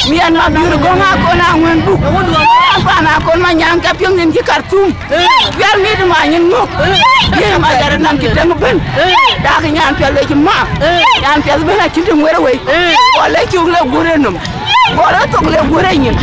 Mian ma biur gonga kona ngwen bu. Pana kon ma nyang ka pyong nin ki kartum. Biar mi de ma nyin mok. Ye ma dara nan ki tang ben. Da ka nyan pel le ki ma. Nyan pel ben a ki de ngwere we. Wala ki ugle gure num. Wala to gle gure nyin.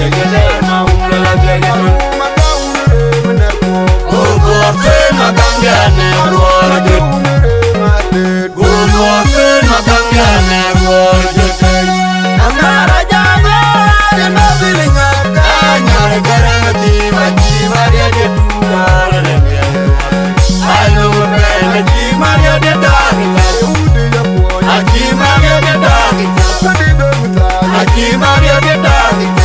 jegede maula la jegede Guru afen magangane wala jet Guru afen magangane wala jet Amara janya jana bilinga kanya garanti maji maria de wala de Ayo bela ji maria de dahita Aji maria de dahita Aji maria de dahita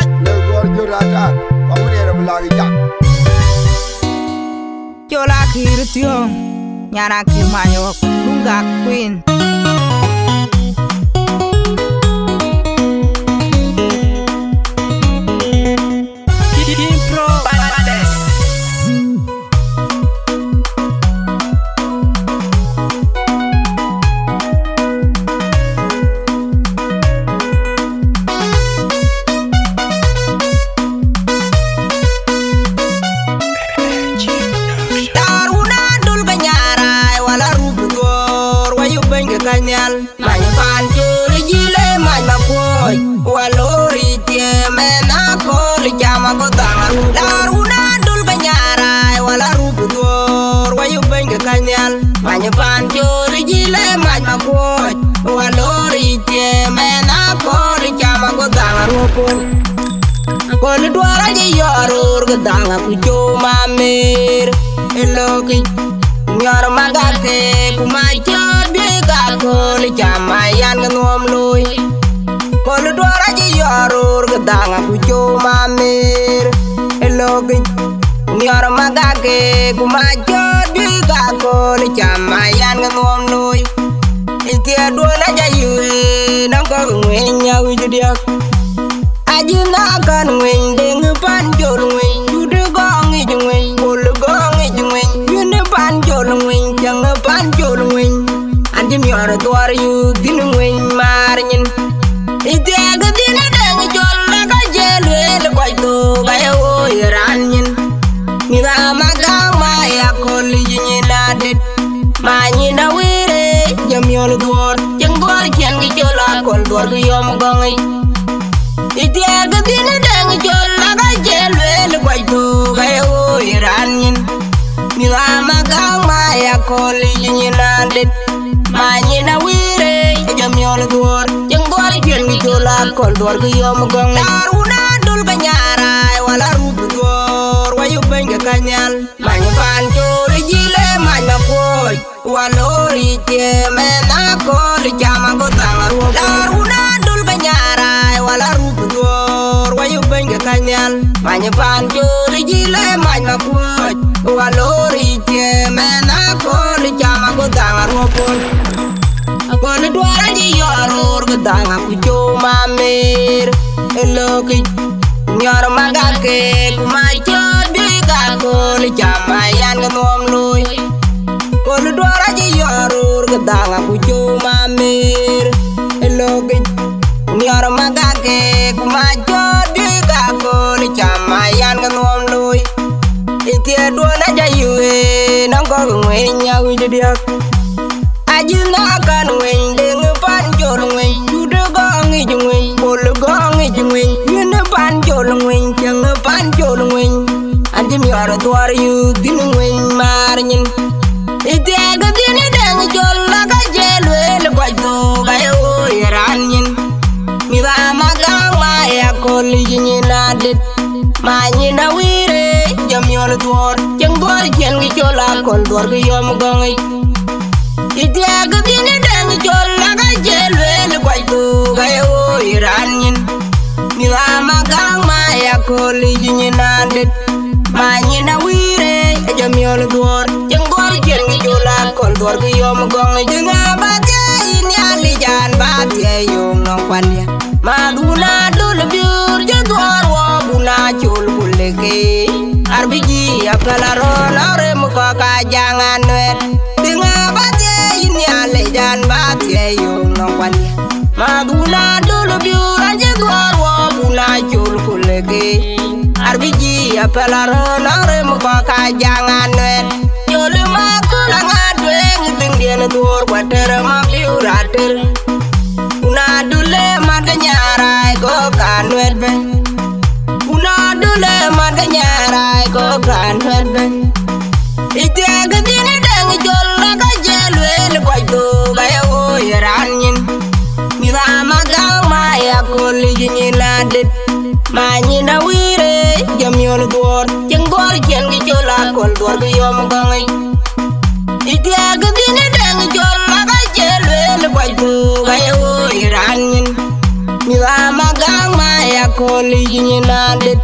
ne gor jurata pamre bulagi jak Chola kirtiong nyana kimayo lunga queen Kanyal many panjul jile many makoy walori tie mena kol jama ko tangaru daruna dul kanyara wala rubur wayu ben kanyal many panjul jile many makoy walori tie mena kol jama ko tangaru kol dwara ji yorur gedanga ku joma mer eloki nyor magate ku macho kol jamayan ngom loy kol dwara ji yorur gedanga ku joma mer elogi nyor magage ku majo diga kol jamayan ngom loy itia dona jayu nang ko ngenya widiak ajina kan wendeng panjol wen jude gongi jwen kol gongi jwen yune panjol wen jang panjol wen Andim yor duar yu dinu wen marnyin ite aga dina dang jol ga jelwel koyto ga yo iranyin ni ga maga ma ya kol yinyina dit manyina wire jam yol duar jenggor ken gi jola kol duar gu yom gongi ite aga dina dang jol ga jelwel koyto ga yo iranyin ni ga maga ma ya kol yinyina dit Manyina wire jam yol duor jenggor ken gi jola kol duar gu yom gong daruna dul kanyara wala rubu duor wayu ben kanyal many panjul jile many makoy walori tie mena kol jama go tangaru daruna dul kanyara wala rubu duor wayu ben kanyal many panjul jile many makoy walori tie mena kol jama go tangaru kol dwara ji yorur gedanga ku joma mer eloki nyor magake ku macho diga kol jamayan ngom loy kol dwara ji yorur gedanga ku joma mer eloki nyor magake ku macho diga kol jamayan ngom loy itie dona jayu nang ko ngenya widiak ajina kan wendeng panjol wen jude gongi jwen bol gongi jwen yune panjol wen jang panjol wen andim yor duar yu dinu wen marnyin ite aga dinu dang jol ga jelwel koyto ga yo iranyin mi ba maga ma ya kol yinyina dit manyina wire jam yol duar jenggor ken gi jola kol duar gu yom gongi ite aga dinu dang jol ga jelwel koyto ga yo iranyin mi ba maga ma ya kol yinyina dit manyina wire jam yol duar jenggor ken gi jola kol duar gu yom gongi dinga bate ini ali jan bate yong nong pandya maduna dul biur jadwar wa buna chul buleke arbiji apalaro nare muka ka jangan wet dinga bate ini ale jan bate yong nong pandya maduna dul biur jadwar wa buna chul buleke arbiji apalaro nare muka ka jangan wet yolu makula ngadwe ngting dien dur kwater ma biurater una dule maganyara go kanwet ben una dule maganyara go kanwet ben ite aga dine dang jol ga jelwel koyto ga yo iranyin mi ba maga ma ya kol yinyina dit manyina wire jam yol duor jenggor ken gi jola kol duor gu yom gongi ite aga dine dang jol ga jelwel koyto ga yo iranyin mi ba maga ma ya koli nyinande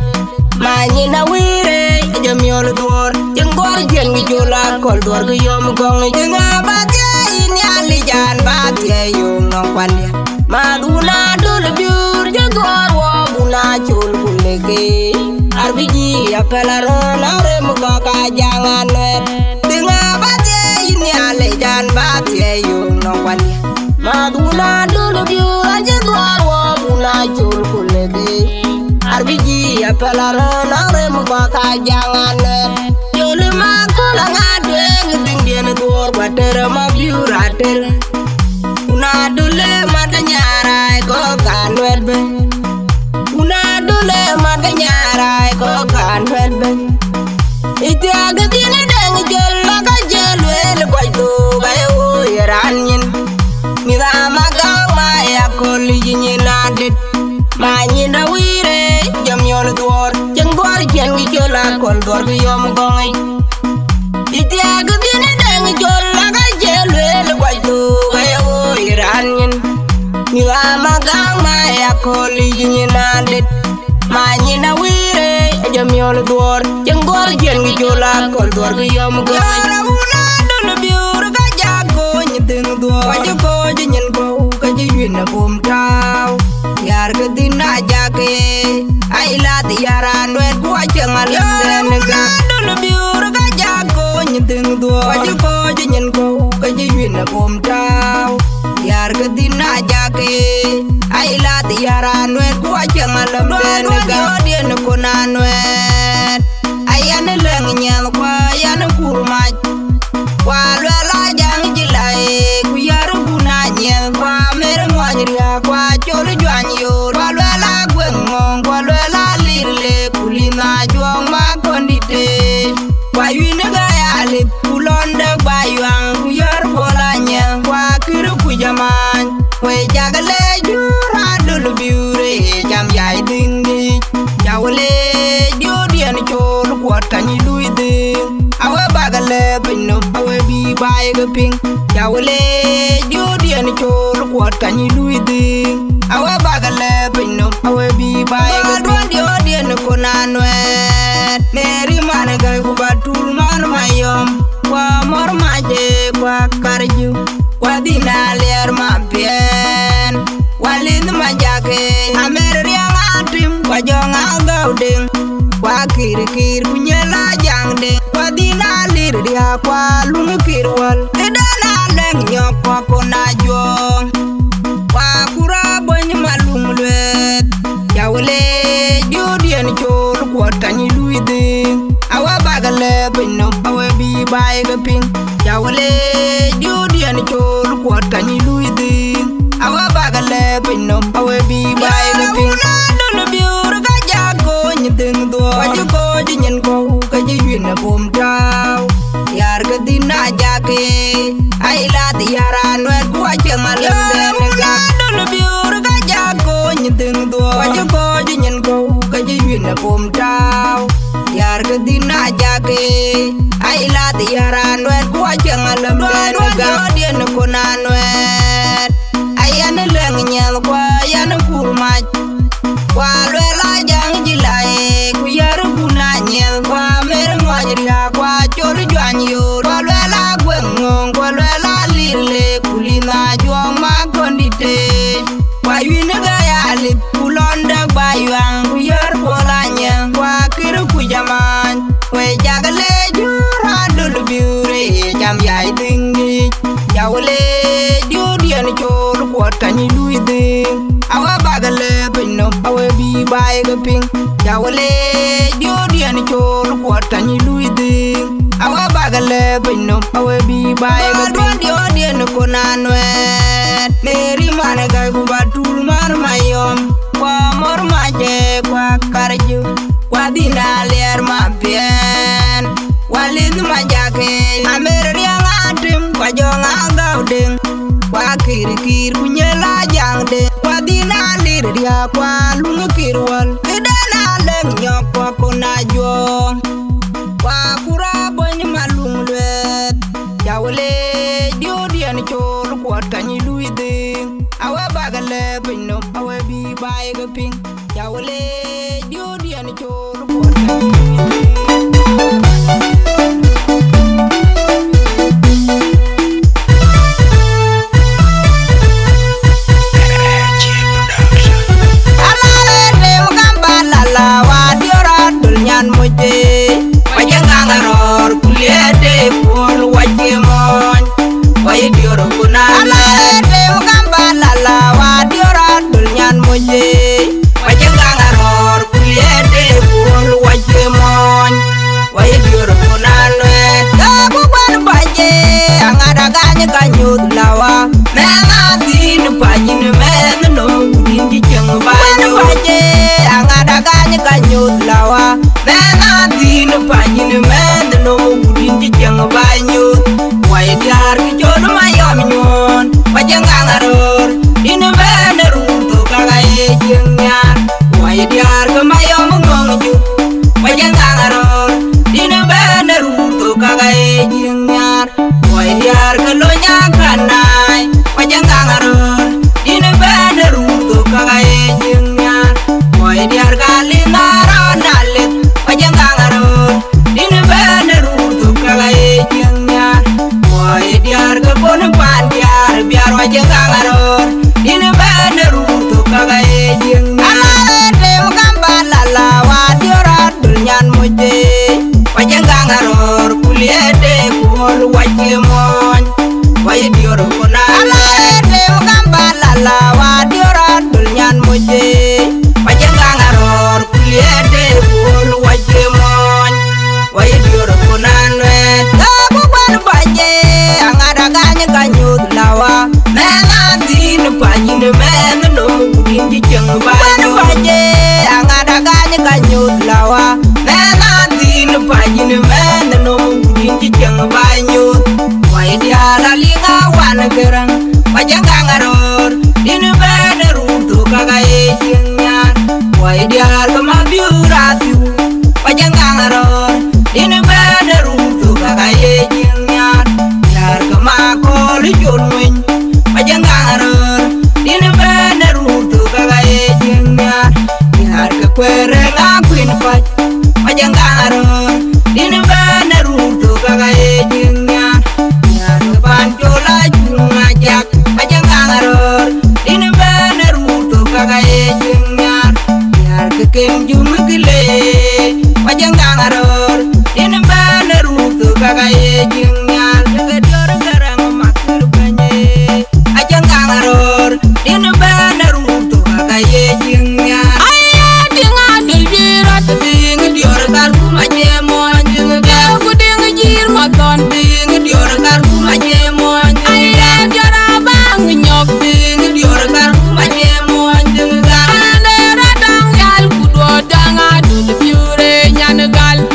manyina wire jamiol dor jengor jen gi jola kol dor gi yom gong jenga batya ini ali jan batya yong no kwanya maduna dul biur jengor wo buna chul kulege arbiji apelaro nare muka ka jangan wet jenga batya ini ali jan batya yong no kwanya maduna dul biur jengor wo buna chul kulege arbiji apelaro nare muka ka jangan jole makula ngade ngting dien dor bater ma biurater una dule madanyara ko kanwet be una dule madanyara ko kanwet be ite agadine deng jol laga jelwel ko do gayo yaranyin mirama ga ma ya koli nyinade manyina wire jamiol dor jengor jen gi jola kol dor gi yom gongai ite agadine deng jol laga jelwel ko do gayo yaranyin mirama ga ma ya koli nyinade manyina wire jamiol dor jengor jen gi jola kol dor gi yom gongai una dul biur ga jago nyideng dor waju ko nyen ko ka jina bom taw yar ke dina jake ai la tiaran wer ku ajengal den ga dul biur ga jago nyideng dor waju ko nyen ko ka jina bom taw yar ke dina jake ai la tiaran wer ku ajengal den ga den ko nan wer ayan leng nyal kwa yan kurma kwa la jang jilai ku yar buna nyel kwa mer ngwanya kwa chol jwan yo kwa la gwen ngong kwa la lirle kulina jong ma kondite kwa yine ga yale kulonda ba yang ku yar bola nyel kwa kiru ku jaman we jagale jura dul biure jam yai dingi jawle jodian chol kwa tani luide awe bagale pinno awe bi bae geping jawle jodian chol kwa tani luide awe bagale pinno awe bi bae geping jodian konanwet meri man ga ku batul man mayom kwa mor maje kwa karju kwa dinaler mapien walin majake amer riang atim kwa jonga gauding kwa kir kunyela jangde kwa dinalir dia kwa lumukir wal edana leng nyok kwa kona jong kwa kura boy malumlwet jawle jodian chol kwa tani luide awa bagale pinno awe bi bae geping jawle jodian chol kwa tani luide awa bagale pinno awe bi bae geping dul biur ga jago nyideng do waju ko nyen ko ka jina bom taw yar ga dina jake ai la tiaran wer ku ajengal den ga dul biur ga jago nyideng do waju ko nyen ko ka jina bom taw yar ga dina jake ai la tiaran wer ku ajengal den ga den ko nan wer ayan leng nyal kwa yan kurma kwa la jang jilai ku yar buna nyel kwa mer ngwanya kwa chol jwan yo kwa la gwen ngong kwa la lirle kulina jong ma kondite kwa yine ga yale kulonda ba yang ku yar bolanya kwa kiru ku jaman we jagale jura dul biure jam yai dingi jawle jodian chol kwa tani luide awa bagale pinno awe bi bae geping jawle jodian chol kwa tani luide awa bagale pinno awe bi bae geping jodian konanwet meri man ga ku batul man mayom kwa mor maje kwa karju kwa dinaler mapien walin majake amer riang atim kwa jonga gauding kwa kir kunyela jangde kwa dinalir dia kwa lumukir wal edana leng nyok kwa kona jong kwa kura boy malumlwet jawle jodian chol kwa tani luide awe bagale pinno awe bi bae geping jawle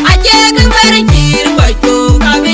Aje ke berjir baik tu kami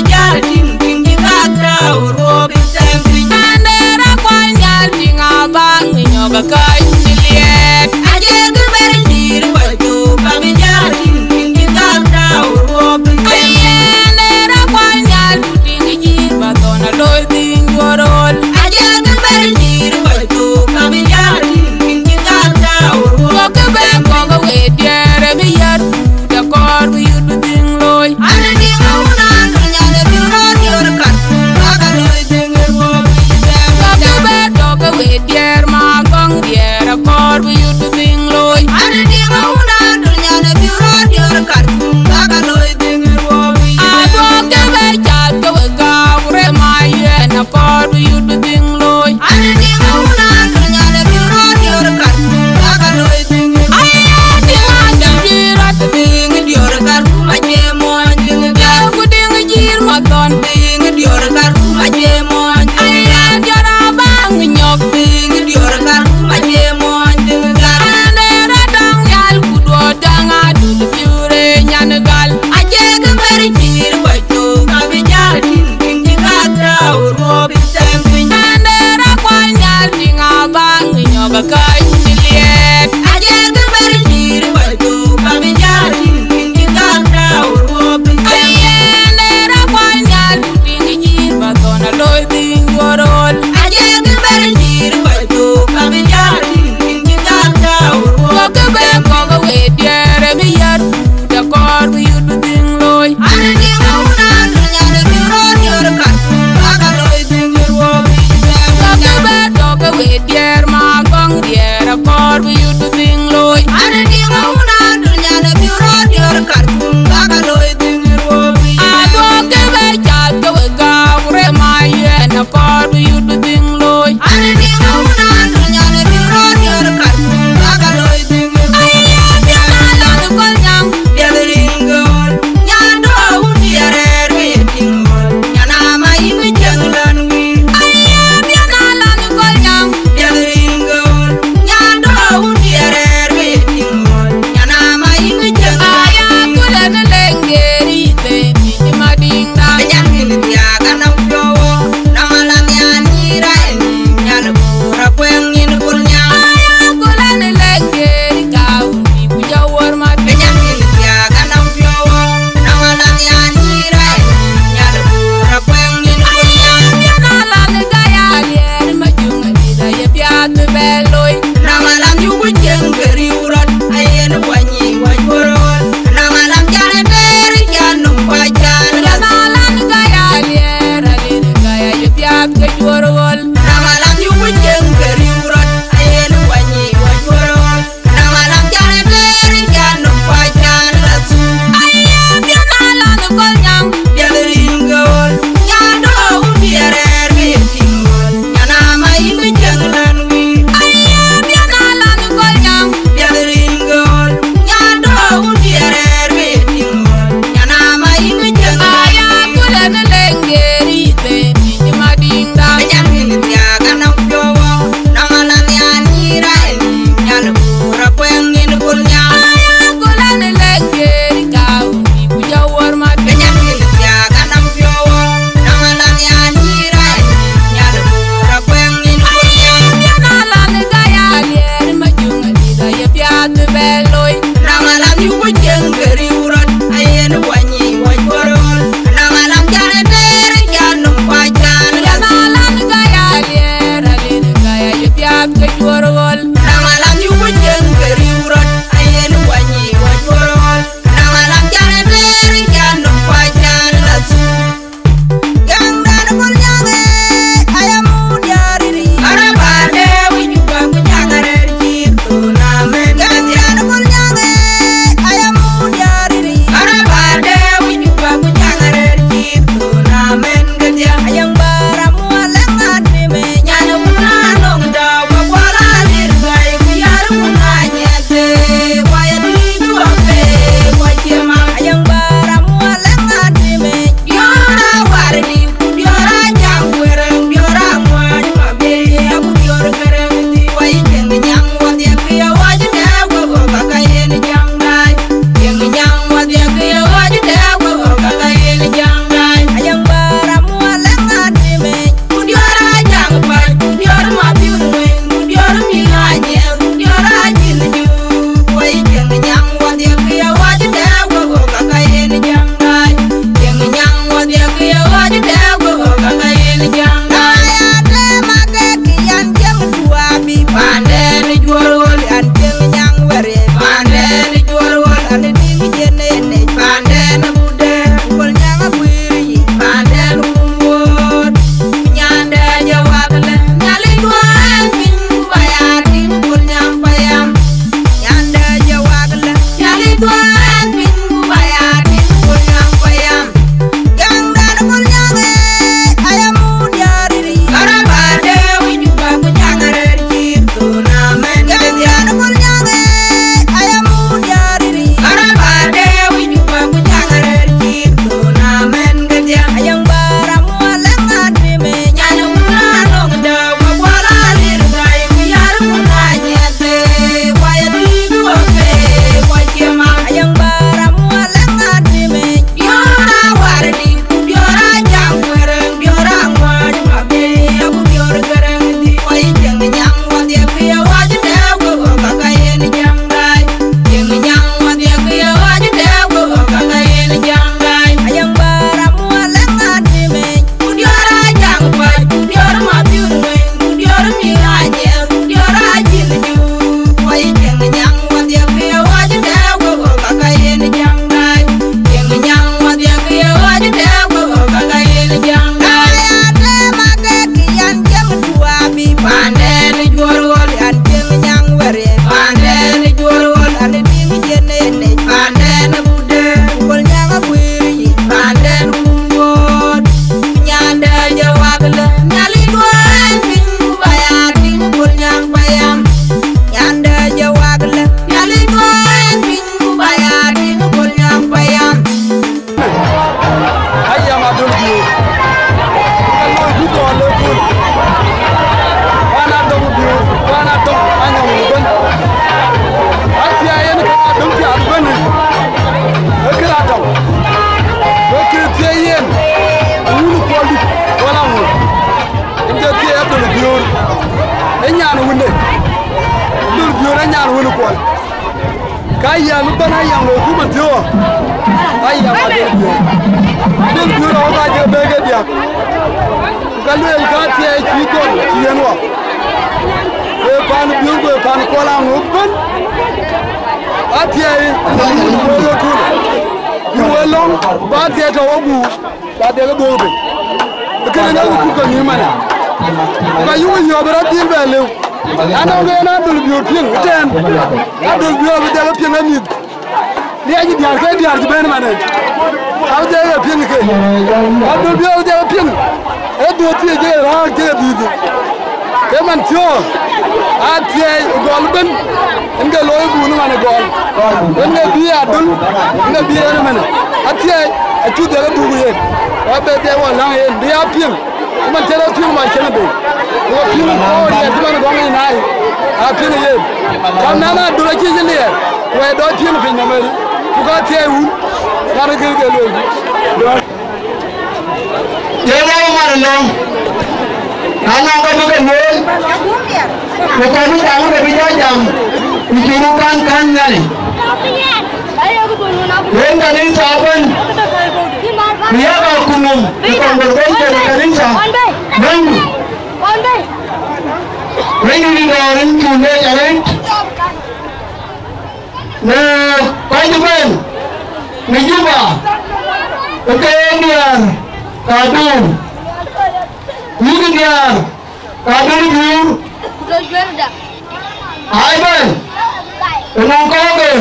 Kaya lubana yang lo tu mentua, ayah ada dia, dia dulu orang aja bega dia. Kalau yang kati ay kita, kianwa, pan biru pan kolang open, ati ay lo tu, jualan, bati ay tawabu, bati ay bobe. Kerana aku kan ni mana, kayu ni abrak dia belu. Anak orang dulu biar piang, betul? Dulu biar betul piang ni. Dia ni dia benar mana? Aku dia piang ke? Dulu biar dia piang. Dua tiga je, orang je di. Keman tio, ati golben, enggak loy bunu mana gol. Enggak biar dulu, enggak biar mana? Ati itu dia dulu ye. Apa dia orang ye dia piang. Cuma cara piang macam mana? Wah piang oh dia tu mana gong ini naik. Piang ye. Karena dulu kiri je. Wah dua piang piang nama. Bukan tiada karena kerja loy. Jadi apa mana long? Anak kau bukan mul. Bukan ni kamu lebih jam. Disuruhkan kan ni. Benda ni sahabat. Dia kau kunum. Bukan berbeza dengan sah. Benda. Benda ni orang cuma jalan. Nah, kau jual. Ni jumpa. Okey dia. Kadun. Ini dia. Kadun itu. Aiban. Enggak ke?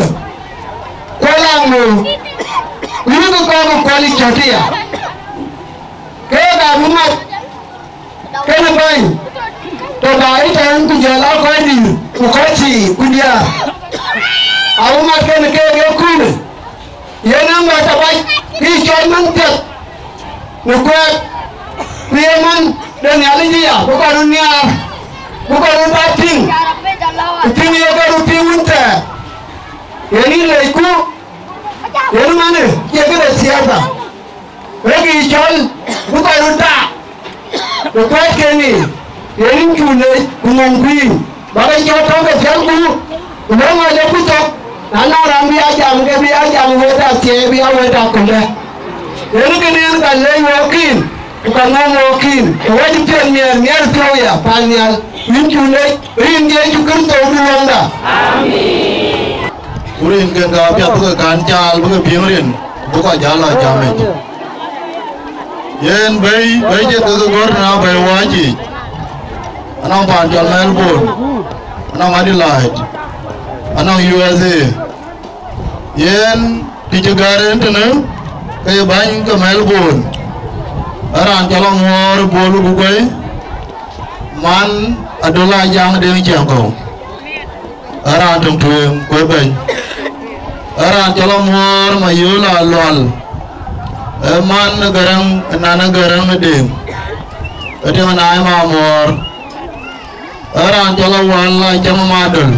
Kolangmu. Ini tu kau kuali catia. Kena rumah. Kena bayi. Terbaik jangan kujalan kau ini. Kukaci kudia. Aku makan kaya kun. Ia nama terbaik. Ikan mantap. Nukuat, priaman dan nyali dia, bukan dunia, bukan batin. Ini agak rupi unta. Ini leku, ini mana? Dia kena siapa? Lagi ikan, bukan unta. Nukuat kini, ini cule, kumangkui. Bagai jatuh ke jangku, orang ada putok. Anak orang biasa, weda cie, weda kuda. Ini kini kan lagi walking, bukan ngomong walking. Wajib pian miar tahu ya, panial. Minculai, ini dia juga tahu dulu anda. Amin. Urin ke kapia tu ke kancal, bukan piangrin, bukan jalan jamin. Yen bayi je tu gor na bayi wajib. Anak pancal Melbourne, anak Adelaide, anak USA. yen dijegaren tene kaya bany ke Melbourne aran calon ngor bolu bukai man adalah yang dia jangkau aran tungtueng kue bany aran calon ngor mayula lol man garang nana garang deng ade manai mamor aran calon wala jam madul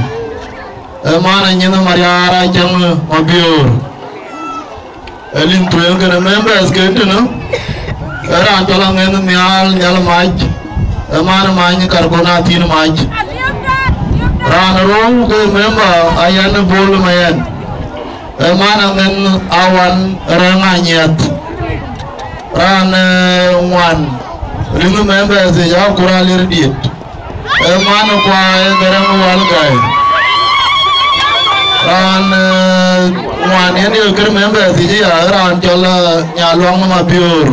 mana nyana mariara jam mabiur elin tueng kena members gitu no aran calon ngene mial nyal maj mana manya karbonati no maj ran rong ke member ayan bol mayan mana ngen awan ranganyat ran wan lingu members ya kuralir diet mana kwa garang wal gai ran wan ini ker members ya ran jola nyalong ma biur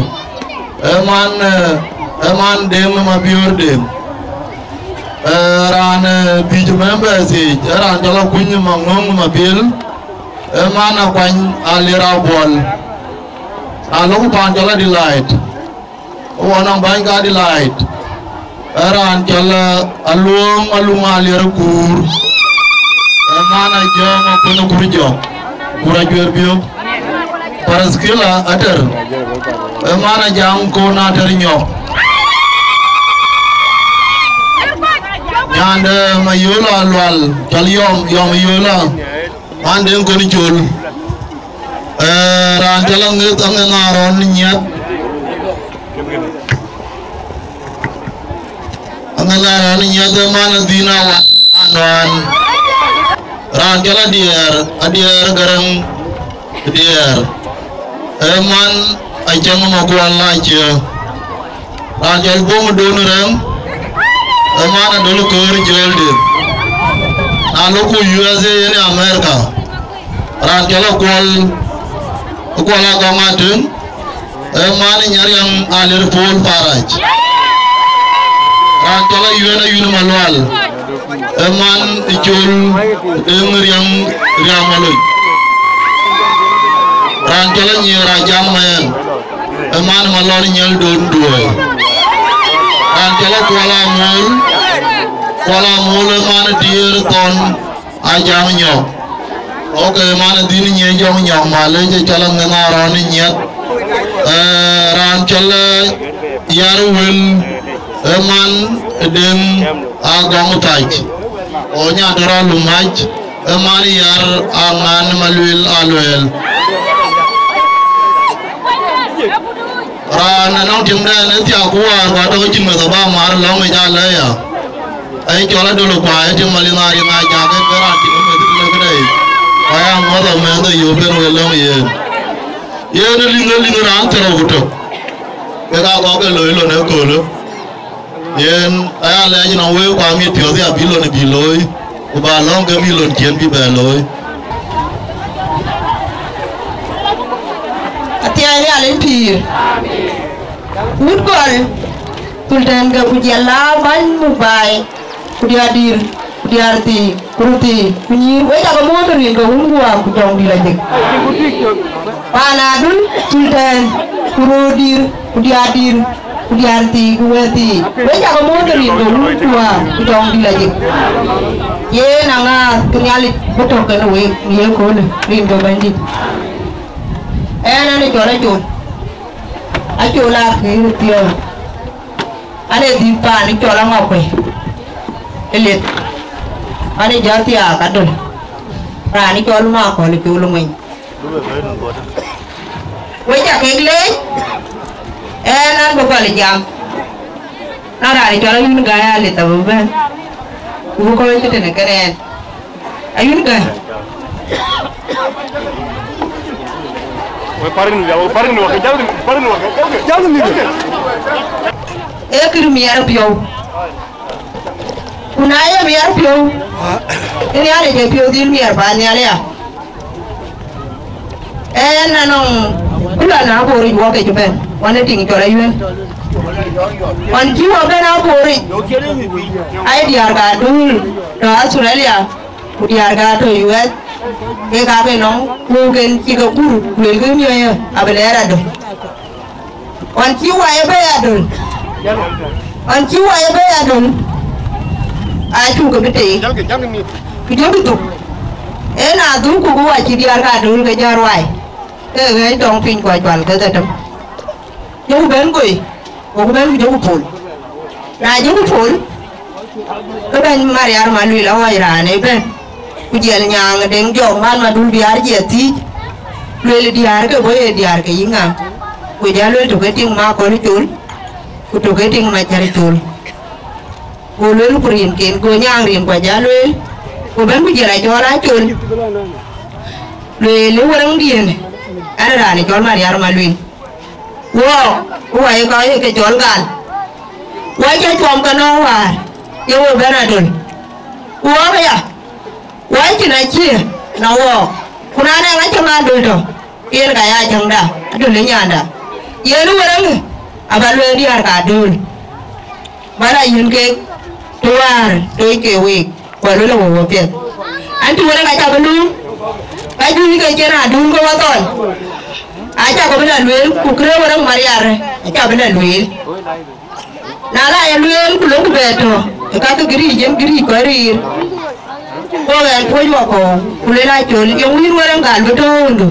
eman dem ma biur dem ran biju members ran jola kunyu mangong ma bil mana kwan alira bol along pan jola di light wonang bang ka di light ran jola alung alira kur mana joma kono kurjo kurajur biyo paraskila ater mana jang ko na ter nyok nyande mayola lwal jal yom yola ande ko ni jol ran jalang ngi am ngaron nyat ngaron nyat mana dinawa anon ran jala dier garang dier eman ajang ma ko Allah je ran jal bom don rem eman adol ko jol de alo ko USA ni Amerika ran jala ko la ko ngatun eman nyar yang alir pol faraj ran jala yuna malwal eman icul denger yang riamaloy ran jala nyera jam mayan eman malor nyel don duwe ran jala kuala mul eman dier ton ajang nyok oke eman dini nyejong nyok male jala ngaron nyet ran jala yarwil eman den agong taj onya dora lumaj emani yar angan malwil alwel rana nong timda nanti aku war do jin ma ba mar long ja la ya ai chola do lo kwa tim malina ri ma ja ke ra ti me ti le dai aya mo do me do yo ben we long ye no lingo ran tero buto ke ga ko ke lo ne ko lo yen aya le jina we kwa mi tio ya bilo ne biloi ku ba long ke bilo jen bi ba loi atia ile ale pir mut gol tulten ga kujala ban mubai kudiadir kudiarti kuruti kunyir we ta mo to rin ga hungwa ku jong di lajek panadun tulten kurudir kudiadir kudiarti kuweti we ta mo to rin ga hungwa ku jong di lajek ye nanga kunyali beto ke we ye ko ne rin ga bandi ena ne jora jod ajola ke tio ane dipa ni jola ngokwe elit ane jati akadol rani jol ma ko li kulo ngin we ja ke le ena go ko le jam na rani jola yun ga ya le tabu ben u ko te ne keren ayun ga parin ekir miar pio unaya miar pio ini ada je pio din miar banyak ya nanong kula na bori wo ke juben wane ting jora yuen wan jiwo be na bori ai diar ga dul do Australia diar ga to US ke ka ke no ku ken ki ko kuru le ke mi ya abelera do on ki wa e be adon on ki wa e be adon a chu ko bete ki jo tu e na du ku wa ki dia ka du ke jar wai e ngai tong pin kwa chwal ke ta tam jo ben koi ko ben jo pol na jo pol ko ben mariar ma lui la wa ra ne ben ku jel nyang deng jo man ma dul biar je ti le diar ke boye diar ke yinga ku ja le to ke ting ma ko ni chul ku to ke ting ma chari chul ku le lu prin ken ku nyang rin kwa ja le ku ben ku jela jo ra chul le warang dien ana ra ni jol mariar ma lui wo wa e ka e ke jol gal wa ja chom ka no wa yo ben adul wo ka ya wai kina chi na wo kuna na ga chama do to yer ga ya jangda do le nyanda yeru warang abalu di har ka do bara yun ke tuar to ke we ko lo wo pe anti warang ga cha balu ga ju ke jena dun ko waton aja ko bela luel ku kre warang mariar aja bela luel na la ya luel ku lo ku beto ka ka giri jem giri ko rir ko gan ko yo ko kulela chol yung wir warang gal betondu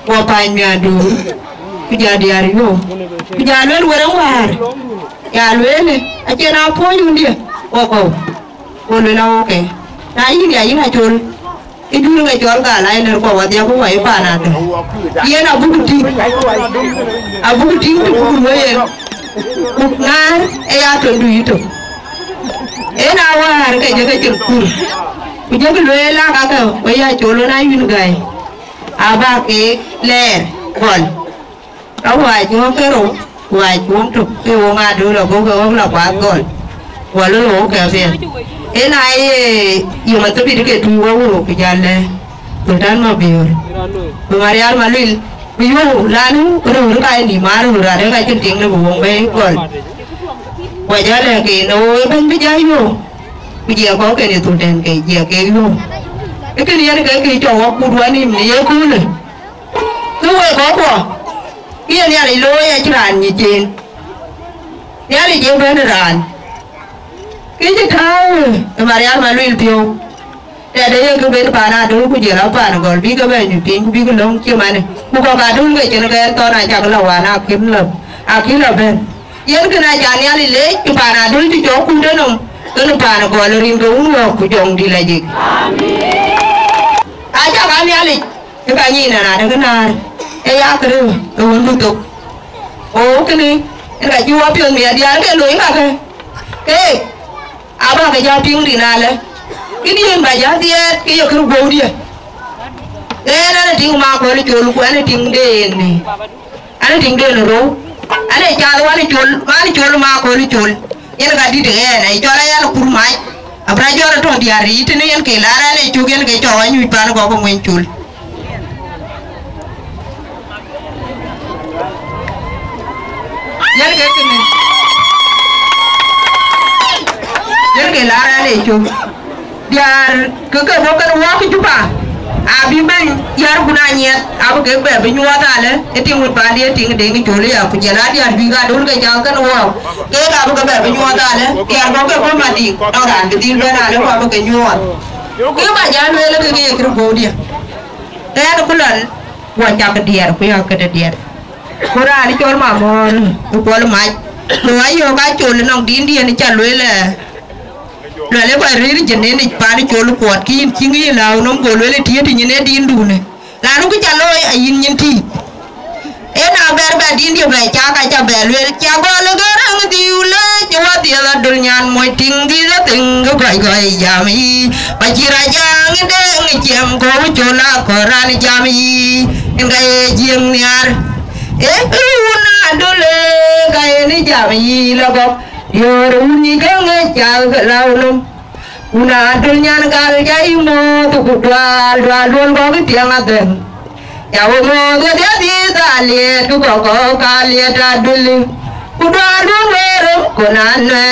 ko panya du kija diar yo kija lel warang war ya lele achena po yundi ko lela oke na yin ya yin chol idu nga chol gal ai ner ko wadia ko wai pana to yen abuti tu ku moyen uknar e ya to du yito ena war ke je ke kur kujang luela kaka waya cholo na yun gai aba ke ler gol awa jo kero wa chum tu ke wo nga du lo ko la kwa gol wa lo ke fe ena e yo ma to bi ke tu wo wo ke jale dan ma biur mariar malil biu lanu ru ka ni maru ra de ka tin ting le wo be gol wa jale ke no ben bi jayo bây có cái này tụi đèn cái giờ cái luôn cái này cái trò cu đuôi này mình nhớ cú này cứ quay có quoi cái này lôi chứ làm gì chuyện nhà này chịu bên làm cái gì thao mà ra mà luyện tiêu để đấy cái bên bà na đúng cái gì đó bà nó còn biết cái bên những tiếng biết cái lông chưa mà này cô có bà đúng cái chuyện cái to này chắc là hòa na kiếm là bên yên cái này chả nhà này lấy cái bà na đúng cái chỗ cu đó không kena pana ko alorin ko uno ku jong di lagi aja kami alik ka ni na na kana e ya kru ko wondu to o kini ka juwa pion mi dia ke lo inga ke aba ka ja pion di na le kini en ba ja dia ke yo kru bo dia e na ting ma ko ri chol ku ana ting de ni ana ting de no ro ana ja wa ni chol ma ko ri chol yen ga di de ne jora ya no kurmai abra jora to di ari tene yen ke lara le chugen ke to wanyu pan ko ko ngwen chul yen ke lara le chu diar ke bo kan wa ki chupa abi ben yar guna nyet abu ke be bi nyuata le eting wut pandi eting de ngi chole ya ku jela diar bi ga dul ke jang kan wa ke ga abu ke be bi nyuata le yar go ke ko mati do ran bi din be na le ko abu ke nyuat ke ba ja le le ke ke bo dia te ya ko lan wa ja ke diar ku ya ke diar ko ra ni chol ma mon ko le mai lo ayo ga chole nong din dia ni cha le lo le ba ri jene ni pa ni cholo kwat ki kingi la no go le ti ti ne din du ne la no ku cha lo ayin nyin ti e na ber ba din dia ba cha ka cha ba le cha go le ga rang di le cha wa ti la dul nyan moi ting di la ting go gai gai ya mi ba chi ra jang de ngi chem ko chola ko ra ni ja mi ngai jing ni ar e una dole ga ni ja mi la go yo ni ga nge cha la lum una dunya gal jai mo tu dwal don go ke tiang aden ya wo mo ga dia di ta le tu ko ka le ta duli ku dwal don wero ko nan ne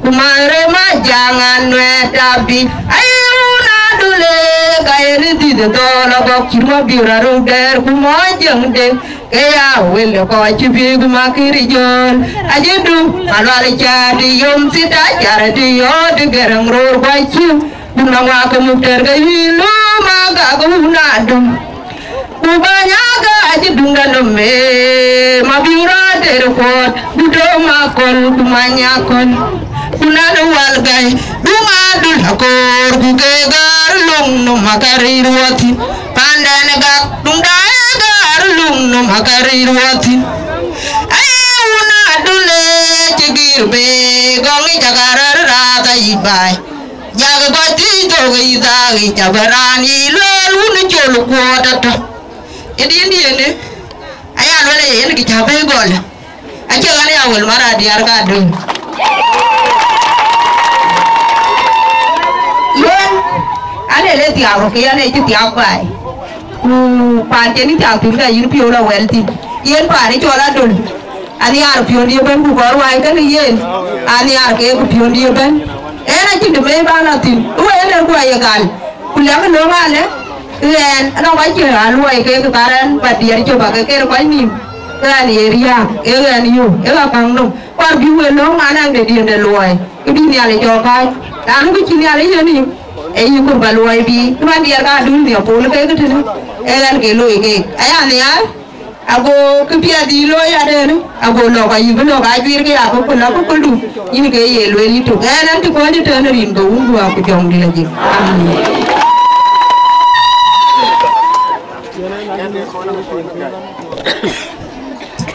ku mare ma jangan ne tapi ai una dule gairi di to la ko kirwa biura ro der ku mo jeng de ya wel ko chibi ku makiri jon ajedu alwale chadi yom sita jara di yo de gerang ro kwa chiu buna wa ko muter ga hilo ma ga ko na dum kubanya ga ajedu ngano me ma biura der ko budo ma kon kumanya kon kuna do wal gai duma dul hakor ku ke gar long no makari ruati pandane ga dunda gar long no makari ruati ayuna dule jigir be gongi jagara rata ibai jaga goti to gi dagi jabarani lolu ni cholu ko data edi ne aya lole yen ki jabe gol aja gane awal mara diar ka dun ane le tiago ke ane ju tiago bai pan ke ni tiago tin ga yin pio la welti yen pa ni chola dul ani ar pio ni ben ku gor wai ka ni yen ani ar ke ku pio ni ben ena ji de me ba na tin u ene ku ay gal ku le ka no ma le yen na wa ji al wai ke ka karan pa diar jo ba ke ko ni ani area ani yu e ga kang no par bi we lo ngana de di de loai ke di ni ale jo ka dan ku chi ni ale yo ni ayu ko baloi bi tuan dia ka dun dia pol ke ke tu elan ke loi ke aya ne ya ago ke pia di lo ya de ago lo ka yu lo ka bir ke ago ko la ko lu ini ke ye lo ni tu elan ti ko ni te na rin go undu aku jong di lagi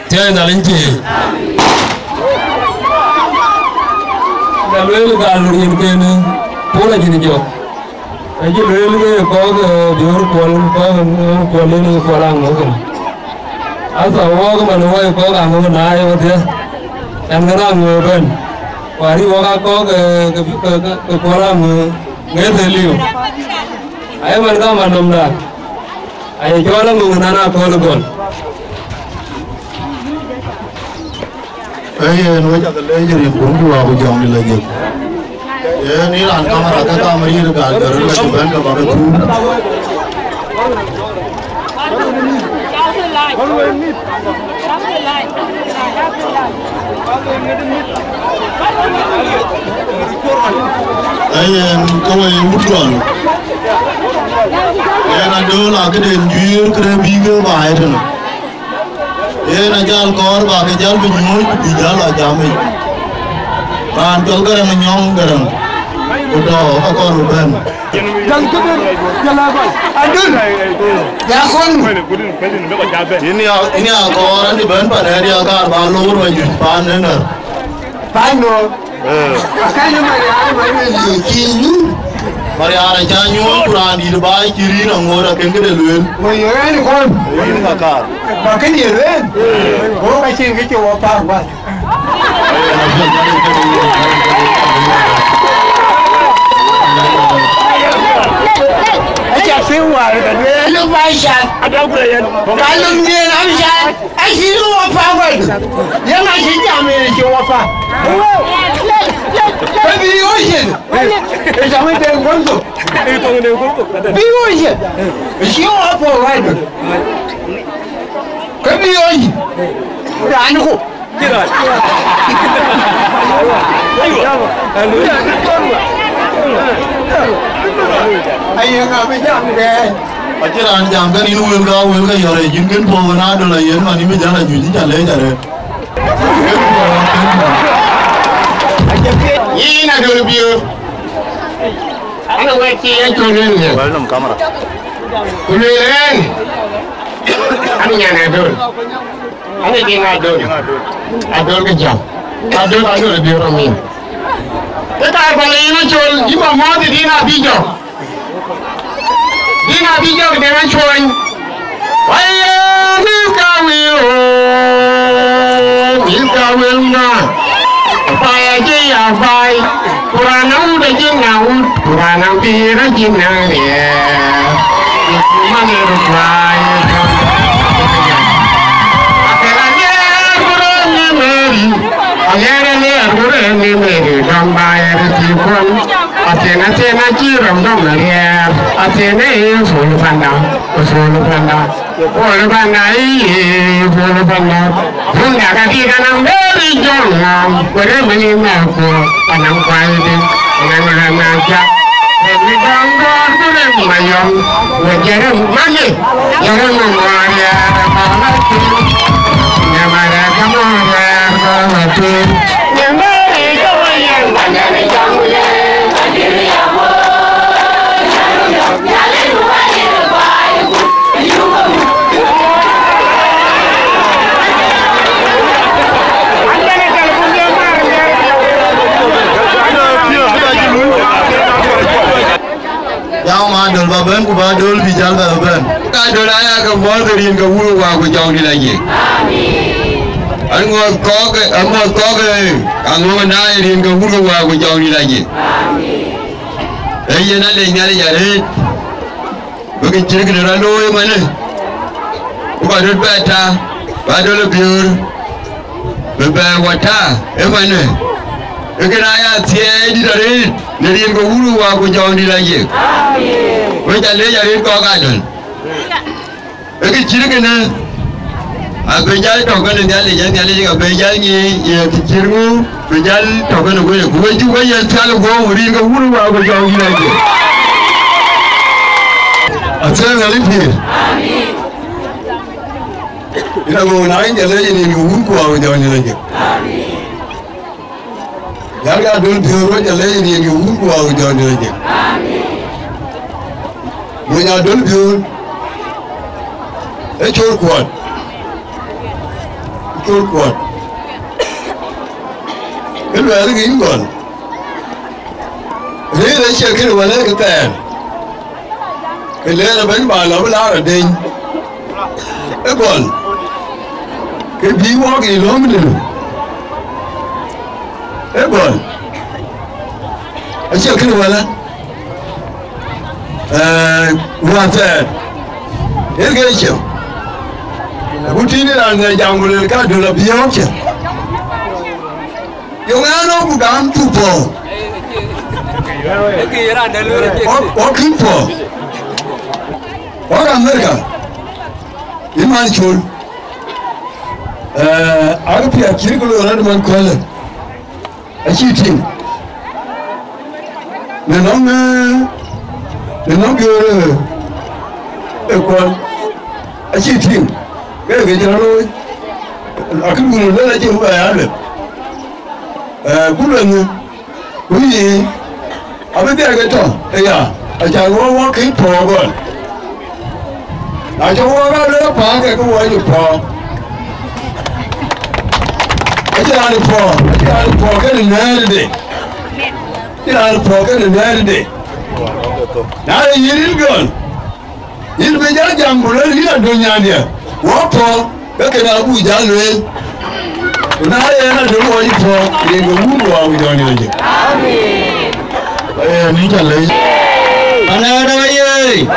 tiada nalinci kalau kalau ini kene pola jadi jauh aja lele ke kau ke biar kau ini kolang mungkin asal awak mana awak kau anggur naik betul yang kerang mungkin hari awak kau ke kolang nggak terliu ayah mana manum dah ayah jualan mungkin anak kau lekon ayah nuai jaga lejerin bungku aku jauh ni lagi ni ran kamera ka kamera ni gal gar la ci ban ka ba tu ayen ko way mudon na do la ke den jur kre bi ga ba ay tan na jal kor ba ke jal bi ñoy bi jal a jame ran jol garam ñong garam udah aku ruben dan keder jala bay adun ya kon ini aku orang di ban pada dia kan balur wajib panen pano akanya mari kini mari ara janyu kuran di bay kiri ngora kengede luen mo yorani kon ini kakar makan yeren oh kacing ke wapa ba sewa da ne lo baisha adagura yan kalum ne na bisha ashi lo wafa gwai yana shi jami ne shi wafa bi oje e jami de gondo e to ne gondo bi oje shi wafa gwai ka bi oje da an ko kira ayo ngabe jam de ajaran jam kan ini wel ga yore jingen po na do la yen mani me jara ju jale jare ina do biyo ana wati en to ne walnum kamera kulen ani nyana do ani dinga do adol ke jam adol biyo romin kita balik ini col, jika mau di dina bijak dengan cuan. Waya milka wilna, paya jaya pai, kurang udah jenau, kurang pira jenang dia, itu mana rupai. Kurang ni meri gambar tipon, atena ciram dom larier, atene fulu panda fulu panda funda kaki kanang beri jonga kore mani mako kanang kwaide kanang maja Every dongo kure mayom wajarem mani jarem maria kamati nyamara kamara kamati nyamari kawayan bandari jamule bandiri amo Yang mandul baben ku badul bijal baben. Kadul ayah ke bol kerin ke bulu aku jauh di lagi. Amin. Anggot kok, anggot naik rin ke bulu aku jauh di lagi. Amin. Iya nanti nyari jadi. Bagi ciri kendaraan loe mana? Badul beta, badul biur, bebek wata, mana? Kena ayat tiada dari yang kau ulu aku jauh di lagi. Amin. Kau jadi kau kadang. Kecil kena. Aku jadi tokan nyali juga bejal ni kecilmu bejal tokan aku. Kau juga yang selalu kau uri kau ulu aku jauh di lagi. Asal kali pun. Amin. Ina kau naik jalan ni kau ulu aku jauh di lagi. Amin. Yarga dul biuro jalan ini yang unggu aku jauh lagi. Amin. Punya dul biur, ecor kuat. Kalau ada ginggon, ini dah cakap mana kita. Kalau ada banyak malam belar ada. Ekor, kebiwa kilom ni. Ebon, asyik kena mana? Buatan, ini kerja. Buti ni orang yang boleh kat dalam biar je. Yang mana bukan tupo. Okey po. Orang mereka, iman cul. Aku pihak kiri kalau orang mana kuala. Achieving. Nenong guru, ekor achieving. Kerja jalan, aku guru dah achieve apa? Guru ni, guru apa dia kata? Ya, ajar orang kiri perawan. Ajar orang ada apa? Aku wajib perawan. Jangan lupa kan nerde. Jangan lupa kan nerde. Nah ini kan, ini bejar jam bulan ini dunia dia. Wapa, kena aku jalan. Nah ini dulu wajib po, ini guru aku jalan lagi. Amin. Ni jalan. Mana ada bayi?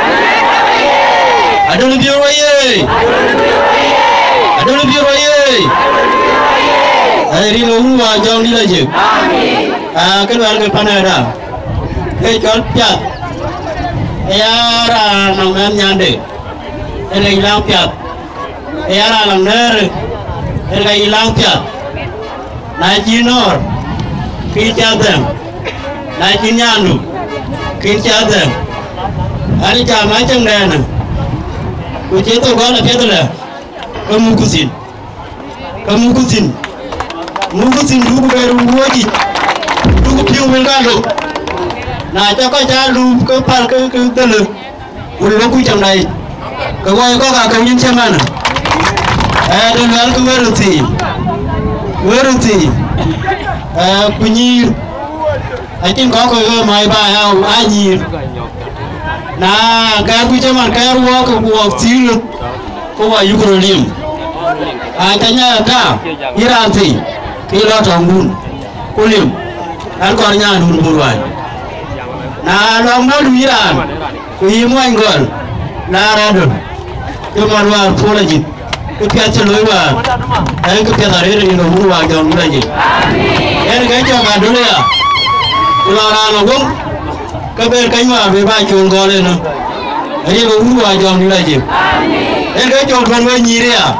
Ada lebih bayi. Ada lebih bayi. Hari ini orang jauh ni lagi. Amin. Keluar ke Panada. Kecil piat. Era orang nyande. Era hilang piat. Era orang ner. Era hilang piat. Najinor. Kicadem. Najinyandu. Kicadem. Hari jam macam mana? Kucing tu kau nak piat lah. Kemukusin. Mugusin dugu beru wajib, dugu piu melgalu. Nah, cakap jalu kepal ke telu, ulu aku jam lain. Kau yang kau kau yang mana? Dengar tu weruti, punyir. Atin kau mai bayau anjir. Nah, kau jaman kau buat silut, kau yukrolim. Tanya dah, iranti. Kilo tanggun, kulim, alkornya dulu buruan. Nah, lomba duiran, kuimu enggol, narado, cuma luar polajit, kepiat celuar, kepiat hari ini buruan jangan mulai. Ini kerja nggak dulu ya, ulang logong, kabar kanywa be ba chon gole no aye go uru wa jom ni la je en ga jom kon we nyire ya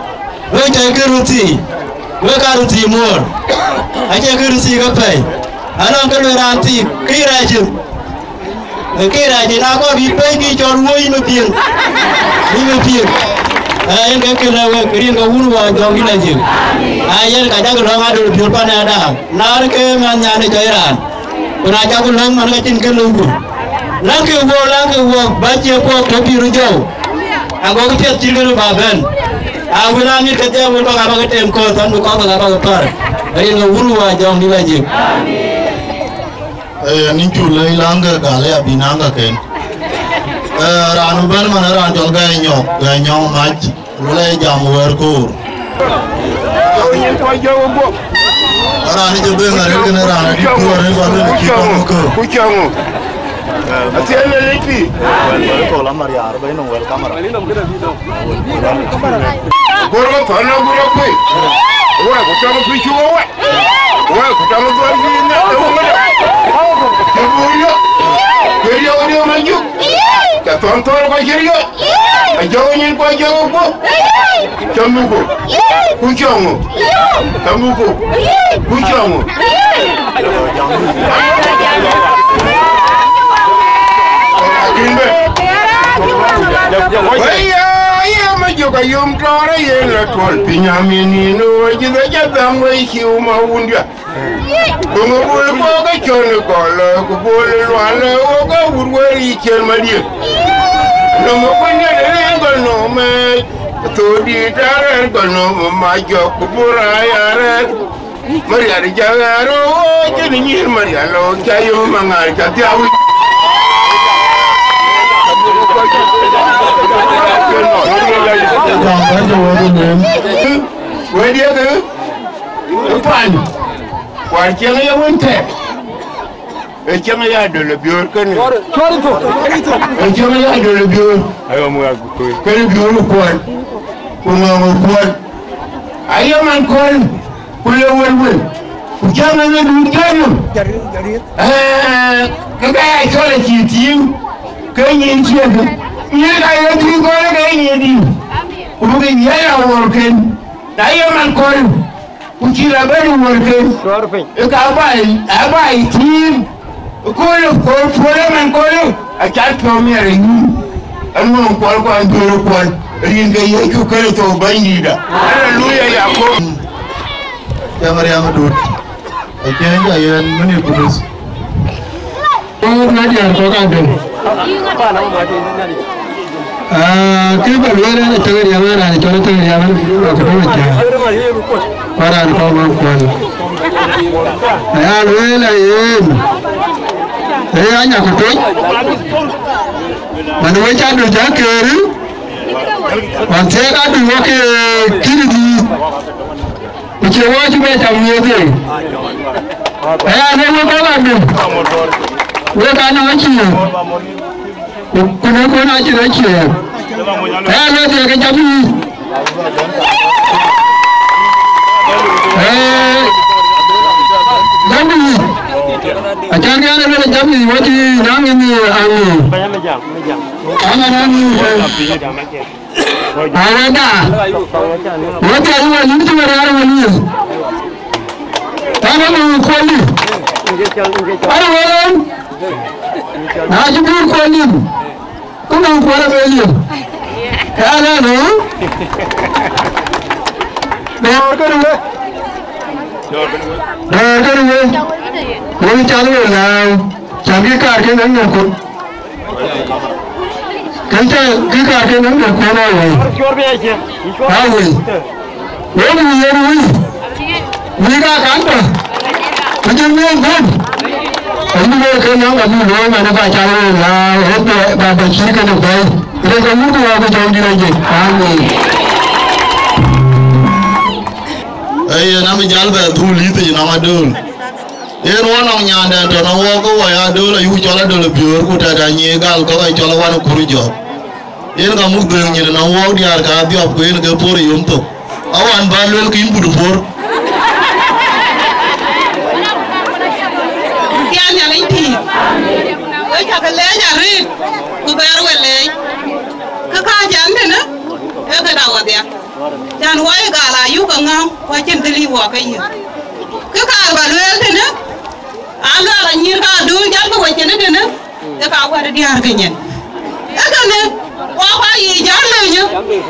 we ta ke ruti we ka ruti mor aje ke ruti ga pai anon ke ranti kira je na ko bi pai ki jor wo ni pien en ga ke na we kri ga uru wa jom ni la je ayen ka jago lo ngado bi pa na da na ke man nya ne jairan kuna jago lo man ga tin ke lungu lang ke wo ba che ko to bi ru jo ago ke tin ke ba ben a wala ni ke te wo ba ga tem ko san ko ba ga par ai no uru wa jom ni la je ni chu le langa ga le abinanga ken ranu ban man ran jol ga nyo ma le jam wer ko Arani jobe ngare kene rana di kuare balu ni kita kuchangu asiele leki ko la maria arba ino wel kamera goro tana goro koi wa kuchangu pichu wa kuchangu dwani na Keriyo audio maju, katontor ko keriyo, ajonyin ko jogo, chamuko, kuchongo, chamuko, kuchongo. Kimbe. Waya maju kayum tore yela tol pinyamini no jiga jadam wai kiuma undia. Bunga bule boga chone kola kubule lwale oga urweri chen madie. Nomo kunya rengo no me todi tare no majo kubura yare. Maria di jagaro jeni nyir Maria lo kayo mangar katiawi. Where do you go? Fine. Warchanga ya wonte echanga ya dole bior kan chorito echanga ya dole bior ayo mo agutoy kan bior kwon kwon ayo man kwon kulo won echanga na dujano kaga ya chole chitim kanyin chiega ni ga ya ti gore ga nyedi kubuga ya worken ayo man kwon Ukira beri worke eka abai team kolo men kolo acha premier ni anu ko andoro ko ringa yeku kale to bandida haleluya yako ya mariam dut ajenga yen mani kudus na dia ko kan den kiba lwere na tagari yamara ni tole tagari yamara ko to ja para ko man ko ya lwela yen anya ko to man we cha do jakeri man te ga du wo ke kiridi ke wo ju be ta miye ya ne wo ko ga du we ga na chi kuna kuna ji da ke ne te ga jabi jabi a can ga ne da jabi wati nami ni ani ana nami ana da wati ari wa ni tuwa ara wani ana mu kwali ara wani na ji bu kwali kuma kwara beli ana no Wani chalu na changi kar ke nan ko kanta ki kar ke nan ko na wai ha wai wani yeri wi ga kanta kujin ne gon ani ne ke nan ga mu no na ba chalu na hoto ba ba shi ka da bai idan ka mutu wa ga jawdi rage amin ay na mi jalba dhuli te na ma dul en wona nyanda to na wo ko wa ya dul yu chola dul bior ku ta da nyi gal ko ay chola wan ku jo en ga mu dul nyi na wo di ar ka bi op ko en ga por yum to awan ba lel kin budu por ya nya lai ti cha cái lẽ nhà ri ku ber we le ka jan de na e ka dawa dia jan wai ga la yu ka ngam wa chen de li wa ka yi ka ba le de na ala la nyir ka du jan ko chen de na e ka wa de dia ka nyen e ka ne wa wa yi jan le nyu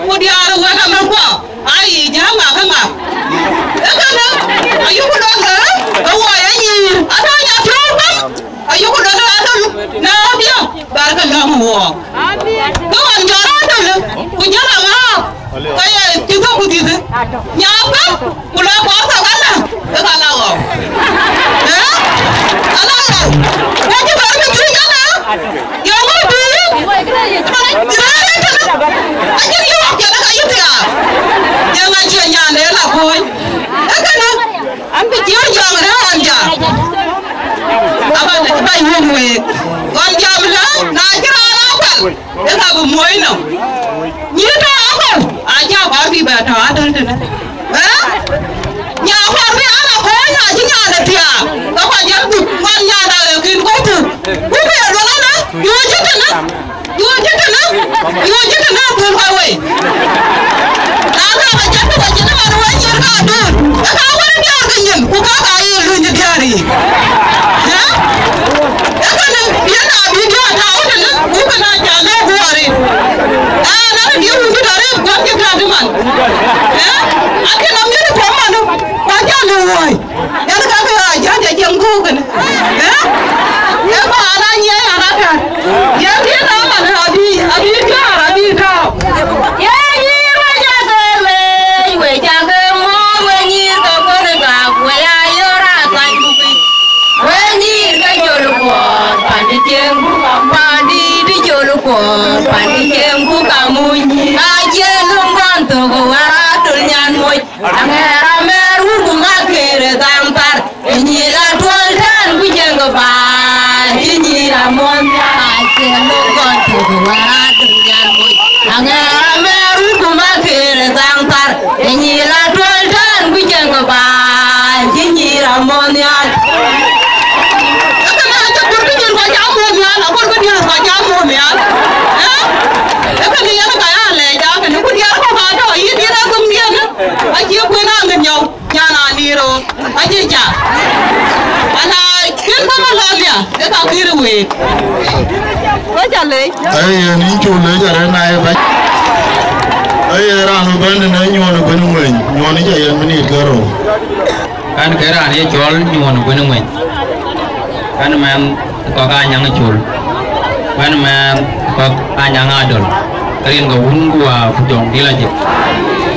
ku dia ra wa ka ma ko ai yi jan ma ka ma e ka ne ayu ku do ga ka wa ya yi ada ya tro ka ayu ku do ga na dia bar ka la mo ko an jara do le ku jara ma kaya kita ku di nyapa kula ko sa kana e ka la wo ala ya ki bar ka tri kana yo mo bi ajin yo ya la ka yutia ya nga chi nya le la ko e kana am bi yo yo ra an ja aba ba yo mo on jam la na jira na kwal e ka bu moy no ni ta ko aja ba bi ba ta dal de nhà khoa với ăn là khói nhà chứ nhà là thìa nó phải nhớ được ngon nhà nào là kín có từ cũng bây giờ đó đấy vui chứ thế nào buồn phải vậy đã ra mà chết nó mà nó ấy nhiều cả được nó không có đi ăn cái gì cũng có cái gì luôn như thế này hả cái này biến nào biến nào tháo thì nó cũng phải là trả nó vừa đi nó đi uống cái đó đấy quán cái nào đi mà hả anh cái làm như thế mà nó quá cha lười em nó cái này cha chạy chậm cu cái này em mà anh nhé anh ra em biết nó mà nó đi cao quay cha cái mò quay như cái con này cả quay ai ở ra cạnh bụi quay như cái chỗ lục quạt bạn đi chơi bạn đi chỗ lục quạt bạn đi chơi cũng cả mùi ai chơi luôn con từ cô ra từ nhà mùi anh ra mẹ rút cũng ngã kề tam tar như là tuôn thân cũng chơi cái bà như là môn ai chơi luôn con từ cô ra từ nhà mùi anh ra mẹ rút cũng ngã kề tam tar như là tuôn thân cũng chơi cái bà như là môn ai aji ko na ngan nyaw nyana niro aji ja ana kin ko ma labia de ka kiri we ko jale ay ni chule jare na ay ba ay ran ban na nyono ban ngwen nyoni ja yan mini garo kan kera ni chol nyono ban ngwen kan man ko ka nyang chul kan man ko ka nyang adol rin go ungu wa pujong dilaje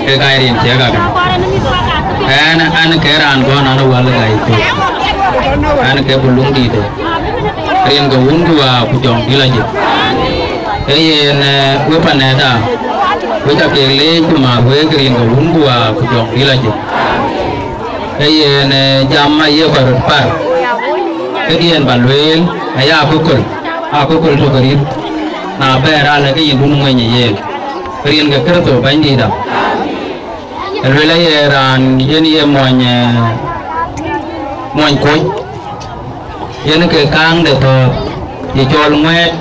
ke gairin jaga kan an keran go na wal gai tu an ke bulung di de rin go ungu wa pujong dilaje yen we paneda we ta ke le kuma we rin go ungu wa pujong dilaje yen jamma ye par par ke yen balwel aya pukul to garin na bera la ke yin dun ngwe ye rin ga kerto bandi da Rela ran yen ye moñ koy yen ke kang de to ye chol ngwet